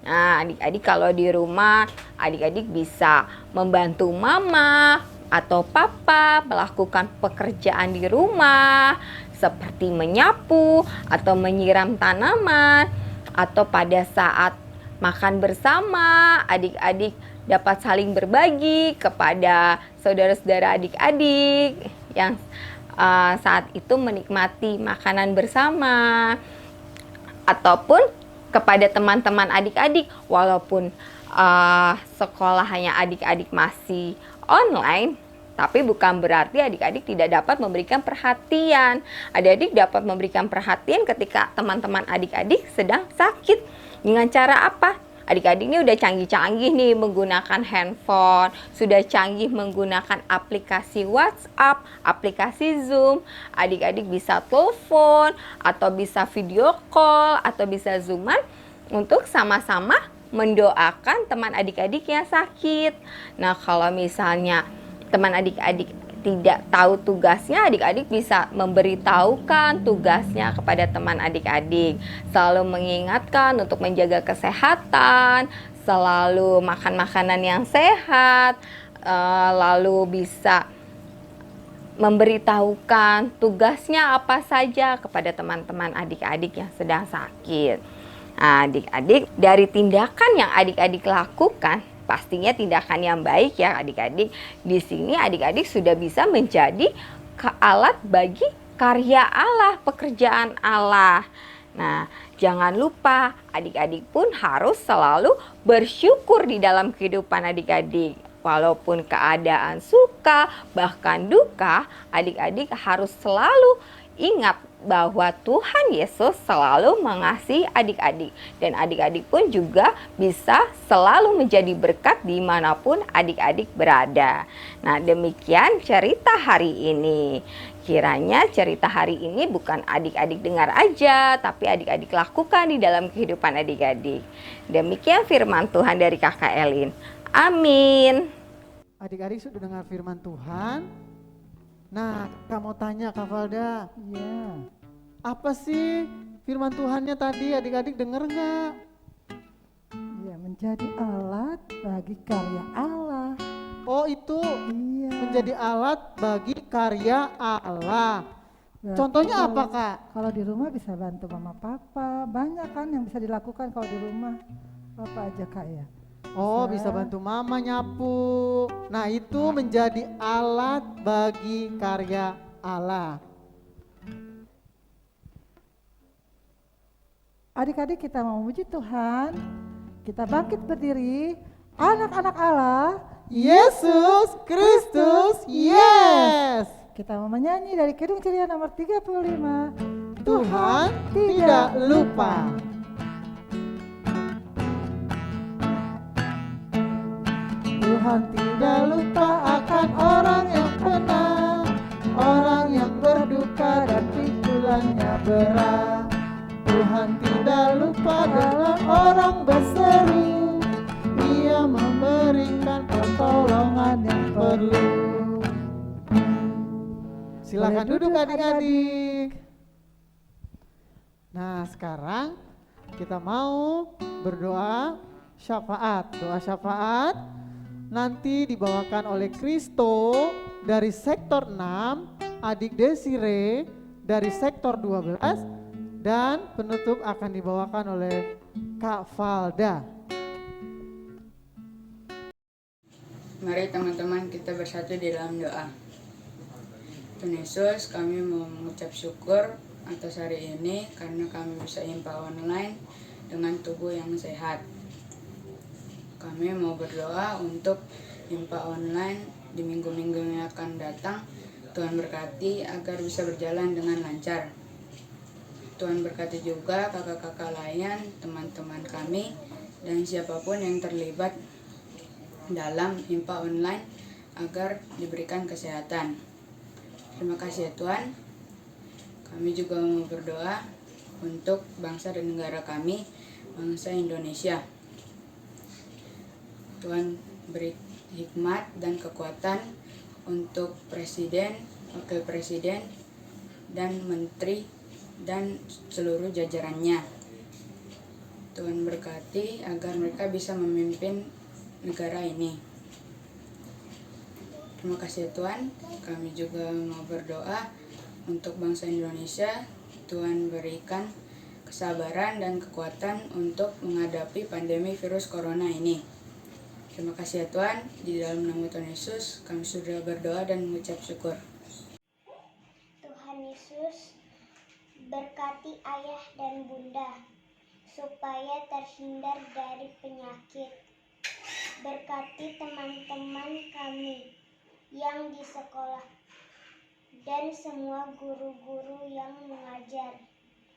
Nah, adik-adik kalau di rumah, adik-adik bisa membantu mama atau papa melakukan pekerjaan di rumah, seperti menyapu atau menyiram tanaman, atau pada saat makan bersama, adik-adik dapat saling berbagi kepada saudara-saudara adik-adik yang saat itu menikmati makanan bersama, ataupun kepada teman-teman adik-adik walaupun sekolahnya adik-adik masih online. Tapi bukan berarti adik-adik tidak dapat memberikan perhatian. Adik-adik dapat memberikan perhatian ketika teman-teman adik-adik sedang sakit. Dengan cara apa? Adik-adik ini udah canggih-canggih nih menggunakan handphone, sudah canggih menggunakan aplikasi WhatsApp, aplikasi Zoom. Adik-adik bisa telepon, atau bisa video call, atau bisa Zooman untuk sama-sama mendoakan teman adik-adik yang sakit. Nah, kalau misalnya teman adik-adik tidak tahu tugasnya, adik-adik bisa memberitahukan tugasnya kepada teman adik-adik. Selalu mengingatkan untuk menjaga kesehatan, selalu makan makanan yang sehat, lalu bisa memberitahukan tugasnya apa saja kepada teman-teman adik-adik yang sedang sakit. Nah, adik-adik, dari tindakan yang adik-adik lakukan, pastinya tindakan yang baik ya adik-adik. Di sini adik-adik sudah bisa menjadi alat bagi karya Allah, pekerjaan Allah. Nah, jangan lupa adik-adik pun harus selalu bersyukur di dalam kehidupan adik-adik. Walaupun keadaan suka, bahkan duka, adik-adik harus selalu ingat bahwa Tuhan Yesus selalu mengasihi adik-adik. Dan adik-adik pun juga bisa selalu menjadi berkat dimanapun adik-adik berada. Nah, demikian cerita hari ini. Kiranya cerita hari ini bukan adik-adik dengar aja, tapi adik-adik lakukan di dalam kehidupan adik-adik. Demikian firman Tuhan dari Kakak Elin. Amin. Adik-adik sudah dengar firman Tuhan. Nah, Kak mau tanya Kak Valda. Iya. Apa sih firman Tuhannya tadi, adik-adik denger nggak? Iya, menjadi alat bagi karya Allah. Oh, itu Iya. menjadi alat bagi karya Allah. Berarti Contohnya apa, kalau- Kak? Kalau di rumah bisa bantu mama papa, banyak kan yang bisa dilakukan kalau di rumah. Apa aja Kak ya? Oh, Bisa. bisa bantu mama nyapu. Nah, itu menjadi alat bagi karya Allah. Adik-adik, kita mau memuji Tuhan. Kita bangkit berdiri. Anak-anak Allah, Yesus Kristus, yes. kita mau menyanyi dari Kidung Ceria nomor 35. Tuhan tidak lupa. Tuhan tidak lupa akan orang yang benar, orang yang berduka dan pikulannya berat. Tuhan tidak lupa dengan orang berseru, Ia memberikan pertolongan yang perlu. Silakan duduk adik-adik. Nah, sekarang kita mau berdoa syafaat. Doa syafaat nanti dibawakan oleh Kristo dari sektor 6, adik Desire dari sektor 12, dan penutup akan dibawakan oleh Kak Valda. Mari teman-teman kita bersatu di dalam doa. Tuhan Yesus, kami mau mengucap syukur atas hari ini karena kami bisa impa online dengan tubuh yang sehat. Kami mau berdoa untuk impa online di minggu-minggu yang akan datang. Tuhan berkati agar bisa berjalan dengan lancar. Tuhan berkati juga kakak-kakak lain, teman-teman kami, dan siapapun yang terlibat dalam IMPA online agar diberikan kesehatan. Terima kasih ya Tuhan. Kami juga mau berdoa untuk bangsa dan negara kami, bangsa Indonesia. Tuhan beri hikmat dan kekuatan untuk presiden, wakil presiden, dan menteri, dan seluruh jajarannya. Tuhan berkati agar mereka bisa memimpin negara ini. Terima kasih ya Tuhan. Kami juga mau berdoa untuk bangsa Indonesia. Tuhan berikan kesabaran dan kekuatan untuk menghadapi pandemi virus corona ini. Terima kasih ya Tuhan. Di dalam nama Tuhan Yesus kami sudah berdoa dan mengucap syukur. Tuhan Yesus, berkati ayah dan bunda supaya terhindar dari penyakit. Berkati teman-teman kami yang di sekolah dan semua guru-guru yang mengajar,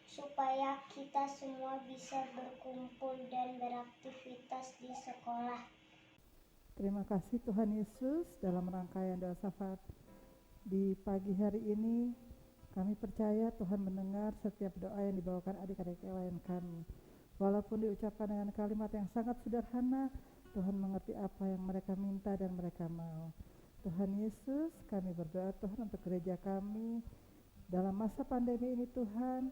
supaya kita semua bisa berkumpul dan beraktivitas di sekolah. Terima kasih Tuhan Yesus. Dalam rangkaian doa syafaat di pagi hari ini, kami percaya Tuhan mendengar setiap doa yang dibawakan adik-adik lain kami. Walaupun diucapkan dengan kalimat yang sangat sederhana, Tuhan mengerti apa yang mereka minta dan mereka mau. Tuhan Yesus, kami berdoa Tuhan untuk gereja kami dalam masa pandemi ini Tuhan.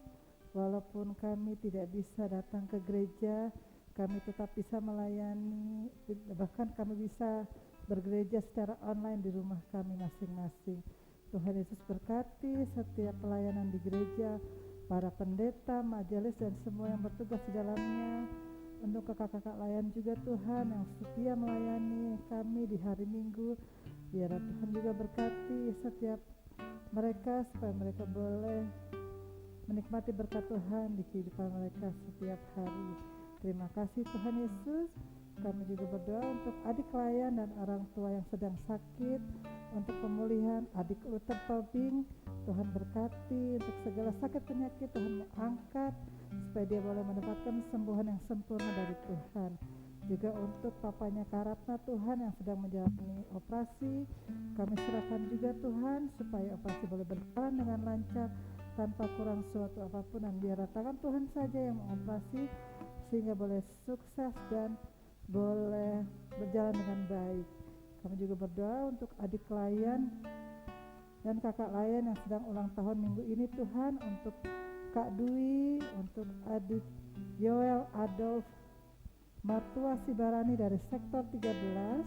Walaupun kami tidak bisa datang ke gereja, kami tetap bisa melayani, bahkan kami bisa bergereja secara online di rumah kami masing-masing. Tuhan Yesus berkati setiap pelayanan di gereja, para pendeta, majelis, dan semua yang bertugas di dalamnya. Untuk kakak-kakak layan juga Tuhan yang setia melayani kami di hari Minggu. Biar Tuhan juga berkati setiap mereka supaya mereka boleh menikmati berkat Tuhan di kehidupan mereka setiap hari. Terima kasih Tuhan Yesus. Kami juga berdoa untuk adik layan dan orang tua yang sedang sakit, untuk pemulihan adik Luther Tobing. Tuhan berkati untuk segala sakit penyakit, Tuhan angkat supaya dia boleh mendapatkan kesembuhan yang sempurna dari Tuhan. Juga untuk papanya Karatna Tuhan yang sedang menjalani operasi, kami serahkan juga Tuhan supaya operasi boleh berjalan dengan lancar tanpa kurang suatu apapun, dan biar tangan Tuhan saja yang mengoperasi sehingga boleh sukses dan boleh berjalan dengan baik. Kami juga berdoa untuk adik layan dan kakak layan yang sedang ulang tahun minggu ini Tuhan, untuk Kak Dwi, untuk adik Yoel Adolf Martua Sibarani dari sektor 13,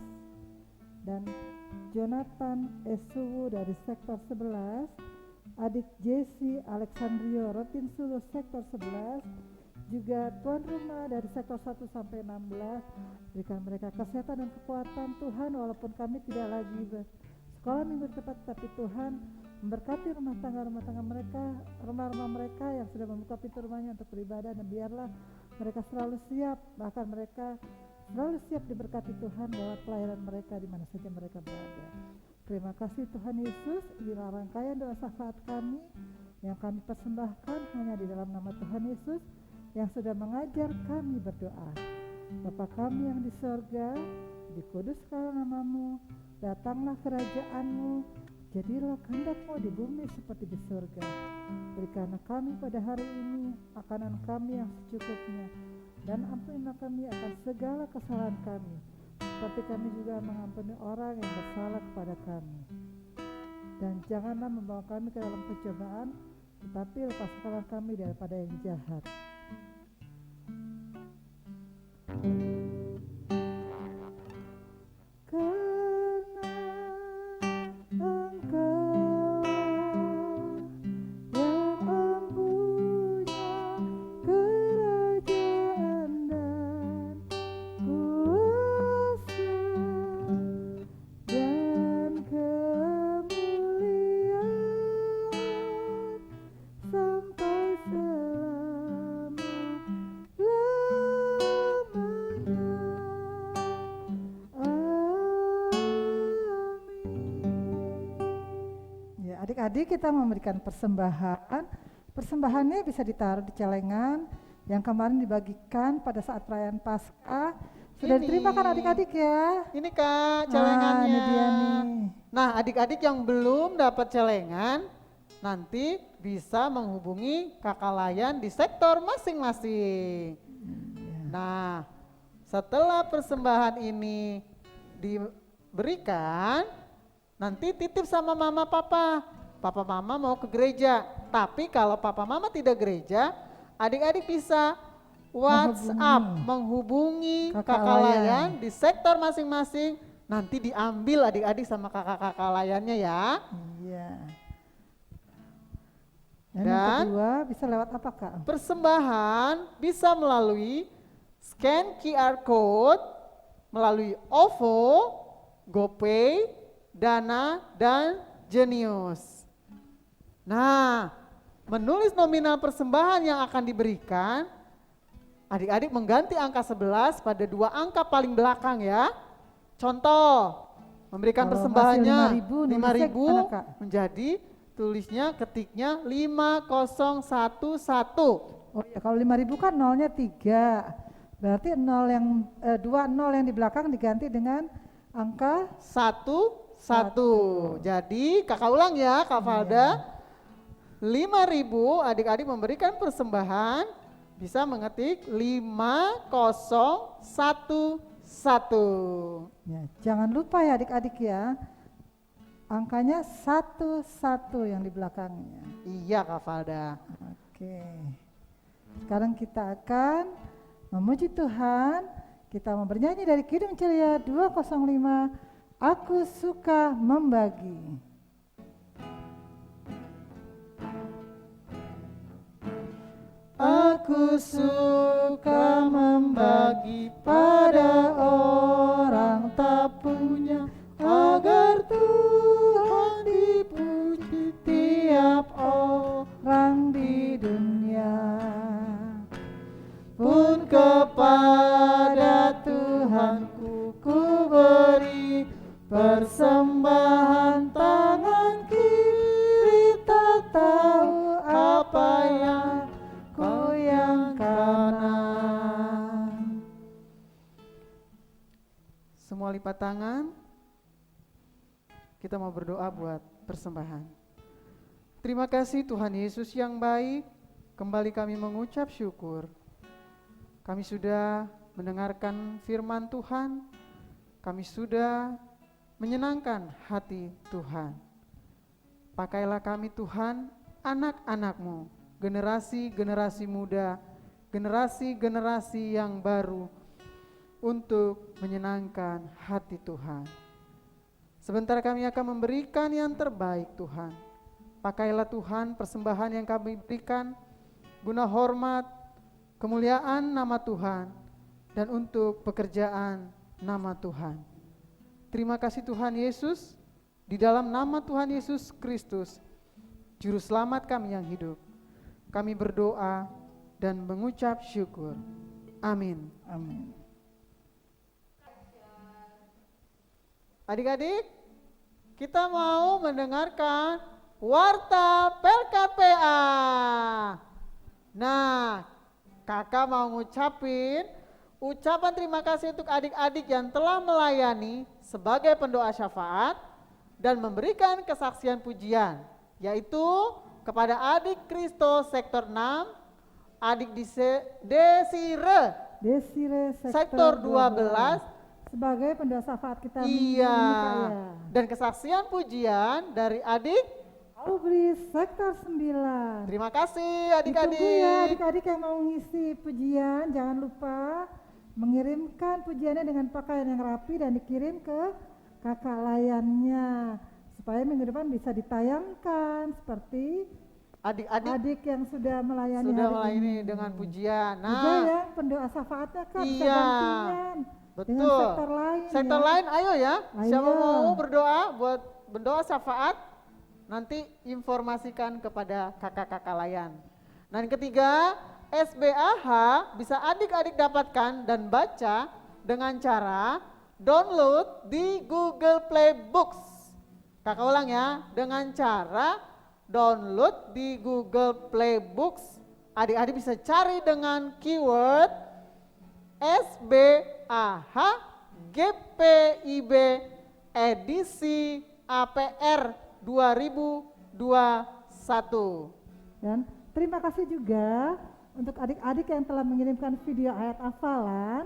dan Jonathan Esuwu dari sektor 11, adik Jesse Alexandrio Rotinsulu sektor 11, juga tuan rumah dari sektor 1 sampai 16. Berikan mereka kesehatan dan kekuatan Tuhan, walaupun kami tidak lagi bersekolah minggu depan, tapi Tuhan memberkati rumah tangga mereka, rumah-rumah mereka yang sudah membuka pintu rumahnya untuk beribadah, dan biarlah mereka selalu siap, bahkan mereka selalu siap diberkati Tuhan lewat pelayanan mereka di mana saja mereka berada. Terima kasih Tuhan Yesus. Inilah rangkaian doa syafaat kami yang kami persembahkan hanya di dalam nama Tuhan Yesus yang sudah mengajar kami berdoa. Bapa kami yang di sorga, dikuduskanlah namamu, datanglah kerajaanmu, jadilah kehendak-Mu di bumi seperti di surga. Berikanlah kami pada hari ini makanan kami yang secukupnya, dan ampunilah kami akan segala kesalahan kami, seperti kami juga mengampuni orang yang bersalah kepada kami. Dan janganlah membawa kami ke dalam pencobaan, tetapi lepaskanlah kami daripada yang jahat. Adik-adik, kita memberikan persembahan Persembahannya bisa ditaruh di celengan yang kemarin dibagikan pada saat perayaan Paskah. Sudah Ini. diterima kan adik-adik ya? Ini Kak Nah, celengannya. ini dia nih. Nah, adik-adik yang belum dapat celengan, nanti bisa menghubungi kakak layan di sektor masing-masing. Nah, setelah persembahan ini diberikan, nanti titip sama mama papa. Papa mama mau ke gereja, tapi kalau papa mama tidak gereja, adik-adik bisa WhatsApp menghubungi kakak layan di sektor masing-masing. Nanti diambil adik-adik sama kakak-kakak layannya ya. Iya. Dan yang Dan kedua bisa lewat apa Kak? persembahan bisa melalui scan QR code, melalui OVO, GoPay, Dana, dan Genius. Nah, menulis nominal persembahan yang akan diberikan, adik-adik mengganti angka 11 pada 2 angka paling belakang ya. Contoh, memberikan Kalau persembahannya masih 5.000, nulisnya 5.000 gimana, Kak? menjadi tulisnya ketiknya 5011. Oh iya, kalau 5.000 kan nolnya 3. Berarti 2 nol yang di belakang diganti dengan angka 11. Jadi kakak ulang ya Kak Valda. 5.000 adik-adik memberikan persembahan bisa mengetik 5011. ya. Jangan lupa ya adik-adik ya. Angkanya 11 yang di belakangnya. Iya Kak Valda. Oke. Sekarang kita akan memuji Tuhan. Kita mau bernyanyi dari Kidung Ceria 205. Aku suka membagi. Aku suka membagi pada orang tak punya, agar Tuhan dipuji tiap Orang di dunia pun kepada Tuhanku ku beri persembahan, tangan kiri tak tahu apa yang yang kanan. Semua lipat tangan. Kita mau berdoa buat persembahan. Terima kasih Tuhan Yesus yang baik. Kembali kami mengucap syukur. Kami sudah mendengarkan firman Tuhan. Kami sudah menyenangkan hati Tuhan. Pakailah kami Tuhan, anak-anak-Mu, generasi-generasi muda, generasi-generasi yang baru untuk menyenangkan hati Tuhan. Sebentar kami akan memberikan yang terbaik Tuhan. Pakailah Tuhan persembahan yang kami berikan guna hormat, kemuliaan nama Tuhan, dan untuk pekerjaan nama Tuhan. Terima kasih Tuhan Yesus, di dalam nama Tuhan Yesus Kristus, Juru Selamat kami yang hidup. Kami berdoa dan mengucap syukur. Amin. Amin. Adik-adik, kita mau mendengarkan Warta PLKPA. Nah, kakak mau ngucapin ucapan terima kasih untuk adik-adik yang telah melayani sebagai pendoa syafaat dan memberikan kesaksian pujian, yaitu kepada adik Kristo sektor 6, adik Desire sektor 12, sebagai pendoa syafaat kita minggu ini, iya, Kak, ya. dan kesaksian pujian dari adik. Aubri sektor 9. Terima kasih adik-adik. Ditunggu ya adik-adik yang mau mengisi pujian, jangan lupa mengirimkan pujiannya dengan pakaian yang rapi dan dikirim ke kakak layannya supaya minggu depan bisa ditayangkan seperti adik yang sudah melayani sudah hari melayani ini dengan pujian. juga Nah, ya pendoa syafaatnya kan bisa iya, gantian dengan betul. sektor lain Sektor ya. lain, ayo ya. Siapa Ayo. mau berdoa buat berdoa syafaat? Nanti informasikan kepada kakak-kakak layan. Nah, yang ketiga, SBAH bisa adik-adik dapatkan dan baca dengan cara download di Google Play Books. Kakak ulang ya, dengan cara download di Google Play Books. Adik-adik bisa cari dengan keyword SBAH GPIB edisi APR 2021. Dan terima kasih juga untuk adik-adik yang telah mengirimkan video ayat hafalan.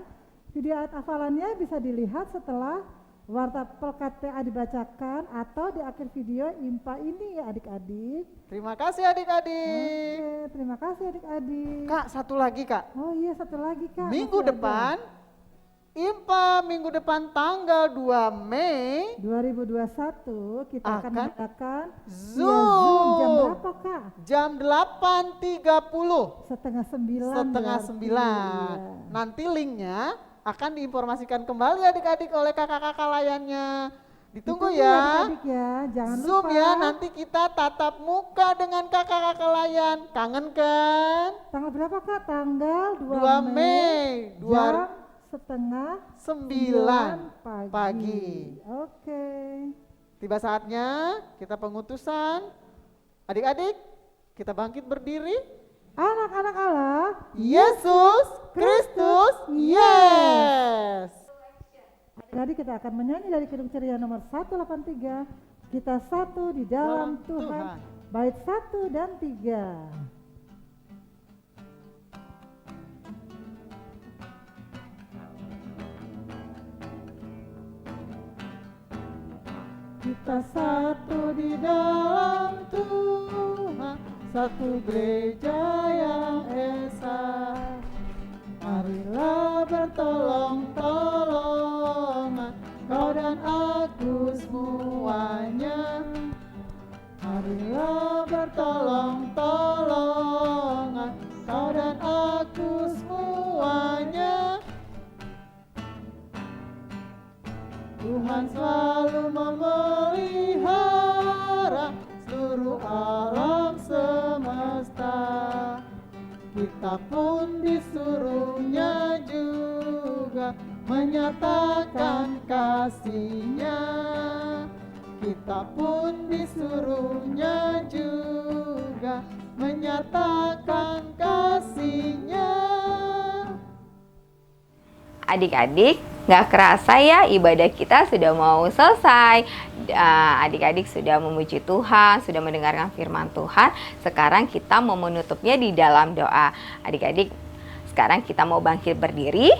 Video ayat hafalannya bisa dilihat setelah warta PKTA dibacakan atau di akhir video IMPA ini ya adik-adik. Terima kasih adik-adik. Oke, terima kasih adik-adik. Kak, satu lagi Kak. Oh iya, satu lagi Kak. Minggu masih ada. depan, IMPA minggu depan tanggal 2 Mei 2021 kita akan Akan mengadakan Zoom. Zoom jam berapa Kak? jam 8.30. Setengah 9. Setengah berarti. 9. Iya. Nanti linknya akan diinformasikan kembali adik-adik oleh kakak-kakak layannya. Ditunggu ya. Adik-adik ya, jangan Zoom lupa. ya, nanti kita tatap muka dengan kakak-kakak layan. Kangen kan? Tanggal berapa Kak? Tanggal 2 Mei jam setengah 9 pagi. pagi. Oke. Tiba saatnya kita pengutusan. Adik-adik, kita bangkit berdiri. Anak-anak Allah, Yesus Kristus, yes. jadi kita akan menyanyi dari Kidung Ceria nomor 183. Kita satu di dalam Dalam Tuhan. Tuhan. Bait 1 dan 3. Kita satu di dalam Tuhan, satu gereja yang esa. Marilah bertolong-tolongan, kau dan aku semuanya. Marilah bertolong-tolongan, kau dan aku semuanya. Tuhan selalu memelihara seluruh alam semesta. Kita pun disuruhnya juga menyatakan kasih-Nya. Kita pun disuruhnya juga menyatakan kasih-Nya. Adik-adik, nggak kerasa ya ibadah kita sudah mau selesai. Adik-adik sudah memuji Tuhan, sudah mendengarkan firman Tuhan. Sekarang kita mau menutupnya di dalam doa. Adik-adik, sekarang kita mau bangkit berdiri.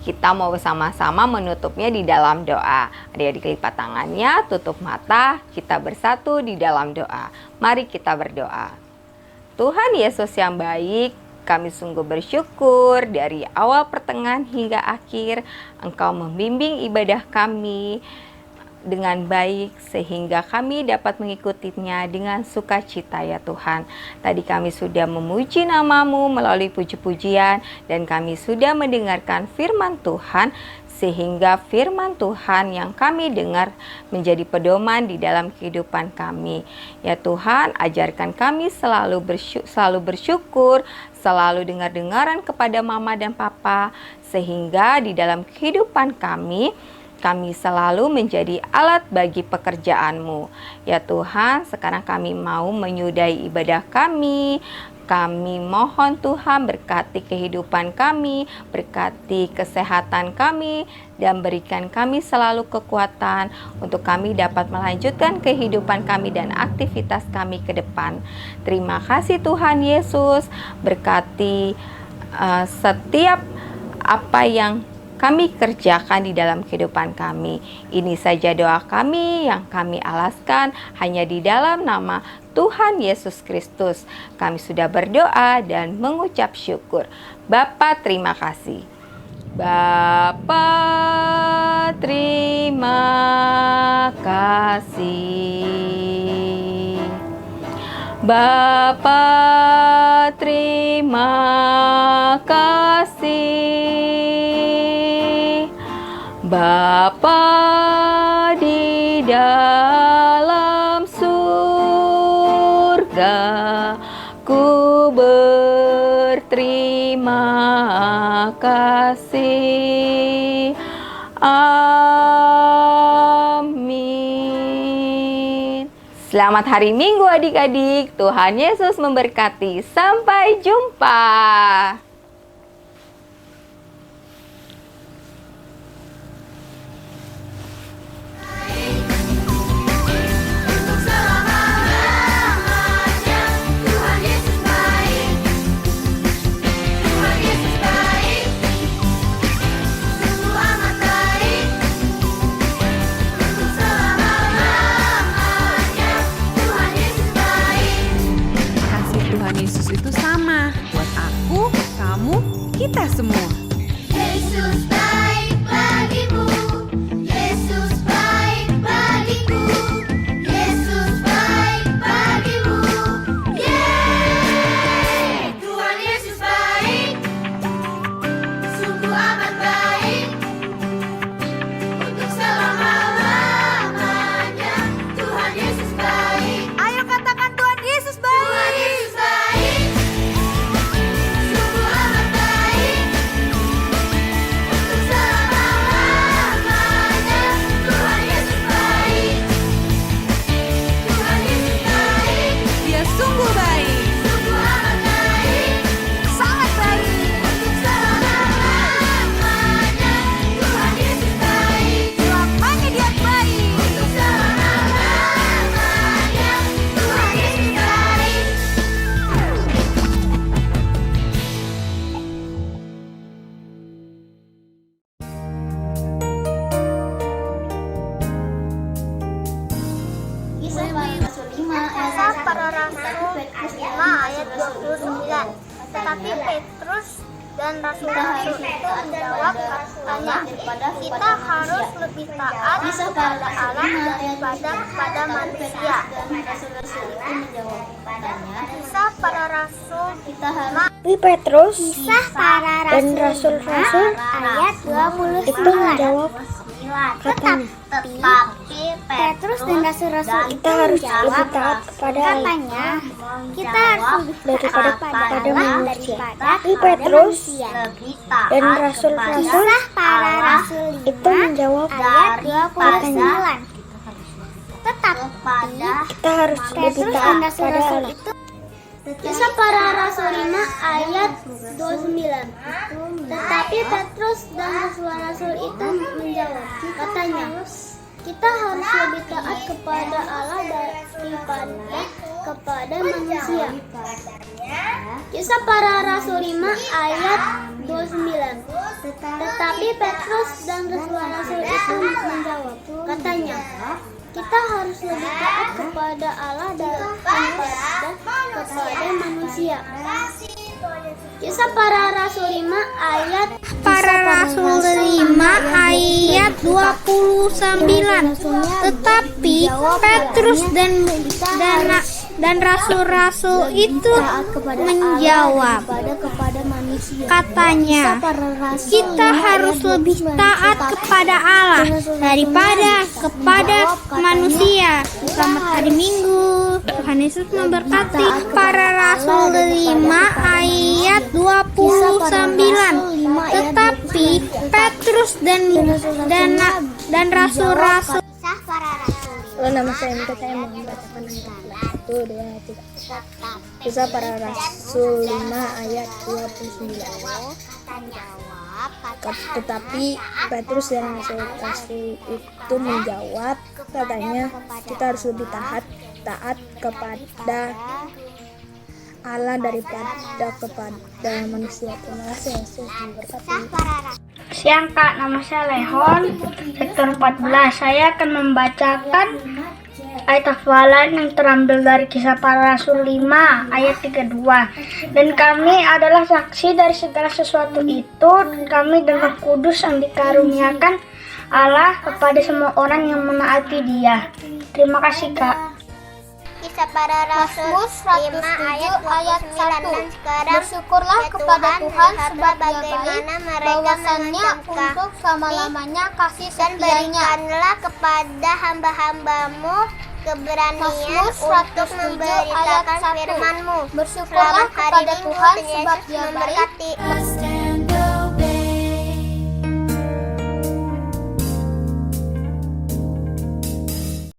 Kita mau bersama-sama menutupnya di dalam doa. Adik-adik lipat tangannya, tutup mata, kita bersatu di dalam doa. Mari kita berdoa. Tuhan Yesus yang baik, kami sungguh bersyukur dari awal pertengahan hingga akhir Engkau membimbing ibadah kami dengan baik sehingga kami dapat mengikutinya dengan sukacita ya Tuhan. Tadi kami sudah memuji nama-Mu melalui puji-pujian dan kami sudah mendengarkan firman Tuhan sehingga firman Tuhan yang kami dengar menjadi pedoman di dalam kehidupan kami. Ya Tuhan, ajarkan kami selalu bersyukur, selalu dengar-dengaran kepada mama dan papa, sehingga di dalam kehidupan kami selalu menjadi alat bagi pekerjaan-Mu. Ya Tuhan, sekarang kami mau menyudahi ibadah kami. Kami mohon Tuhan berkati kehidupan kami, berkati kesehatan kami, dan berikan kami selalu kekuatan untuk kami dapat melanjutkan kehidupan kami dan aktivitas kami ke depan. Terima kasih Tuhan Yesus, berkati setiap apa yang kami kerjakan di dalam kehidupan kami. Ini saja doa kami yang kami alaskan hanya di dalam nama Tuhan Yesus Kristus. Kami sudah berdoa dan mengucap syukur. Bapa, terima kasih. Bapa, terima kasih. Bapa, terima kasih. Bapa di dalam surga, ku berterima kasih. Amin. Selamat hari Minggu adik-adik. Tuhan Yesus memberkati. Sampai jumpa. Tuhan Yesus itu sama buat aku, kamu, kita semua. Yesus baik bagimu, Yesus baik bagiku, Yesus baik bagimu. Yeay! Tuhan Yesus baik, sungguh amat baik, untuk selama-lamanya. Tuhan Yesus baik. Ayo katakan Tuhan Yesus baik. Tuhan Yesus baik, sungguh amat baik, untuk selama-lamanya. Tuhan Yesus baik, Tuhan Yesus baik, Dia sungguh baik. sungguh amat baik, sangat baik, untuk selama-lamanya. Tuhan Yesus baik, selamanya Dia baik, untuk selama-lamanya. Tuhan Yesus baik. Kisah para Rasul 5 ayat 29. Tetapi Petrus dan rasul-rasul itu menjawab katanya, kita harus lebih taat kepada Allah daripada kepada manusia. Kisah para Rasul Tapi Petrus dan rasul-rasul ayat 29 itu menjawab katanya, tetapi Petrus dan rasul-rasul kita harus lebih taat kepada Allah kita harus lebih daripada kepada manusia. Tapi Petrus dan rasul-rasul para rasul itu menjawab ayat katanya, 29. Tetapi kita harus lebih taat kepada Allah. Kisah para Rasul 5 ayat 29. Tetapi Petrus dan rasul-rasul itu menjawab katanya, kita harus lebih taat kepada Allah daripada kepada manusia. Kisah para Rasul 5 ayat 29. Tetapi Petrus dan rasul-rasul itu menjawab katanya, kita harus lebih taat kepada Allah daripada kepada manusia. Kisah para Rasul 5 ayat 29. Tetapi Petrus dan rasul-rasul itu menjawab katanya, kita harus lebih taat kepada Allah daripada kepada manusia. Selamat hari Minggu. Tuhan Yesus memberkati. Para Rasul 5 ayat 29. Tetapi Petrus dan rasul-rasul. Nama saya Mika, saya mau membacakan ayat 1, 2, 3. Kisah para Rasul 5 ayat 29. Tetapi Petrus dan rasul-rasul itu menjawab katanya, kita harus lebih taat kepada Allah daripada kepada manusia. Terima kasih, Yesus memberkati. Siang Kak, nama saya Lehon, sektor 14. Saya akan membacakan ayat hafalan yang terambil dari Kisah Para Rasul 5 ayat 32. Dan kami adalah saksi dari segala sesuatu itu, kami dan Roh Kudus yang dikaruniakan Allah kepada semua orang yang menaati Dia. Terima kasih Kak. Kisah para Rasul 5 ayat 1. Dan sekarang Bersyukurlah ya kepada Tuhan sebab Dia bagaimana baik, mereka bahwasannya mengucapkan untuk selama-lamanya kasih dan setianya. berikanlah kepada hamba-hambamu keberanian Mazmur untuk 107 memberitakan ayat 1. firman-Mu. Bersyukurlah Selamat hari kepada Minggu, Tuhan Yesus sebab Dia baik. memberkati.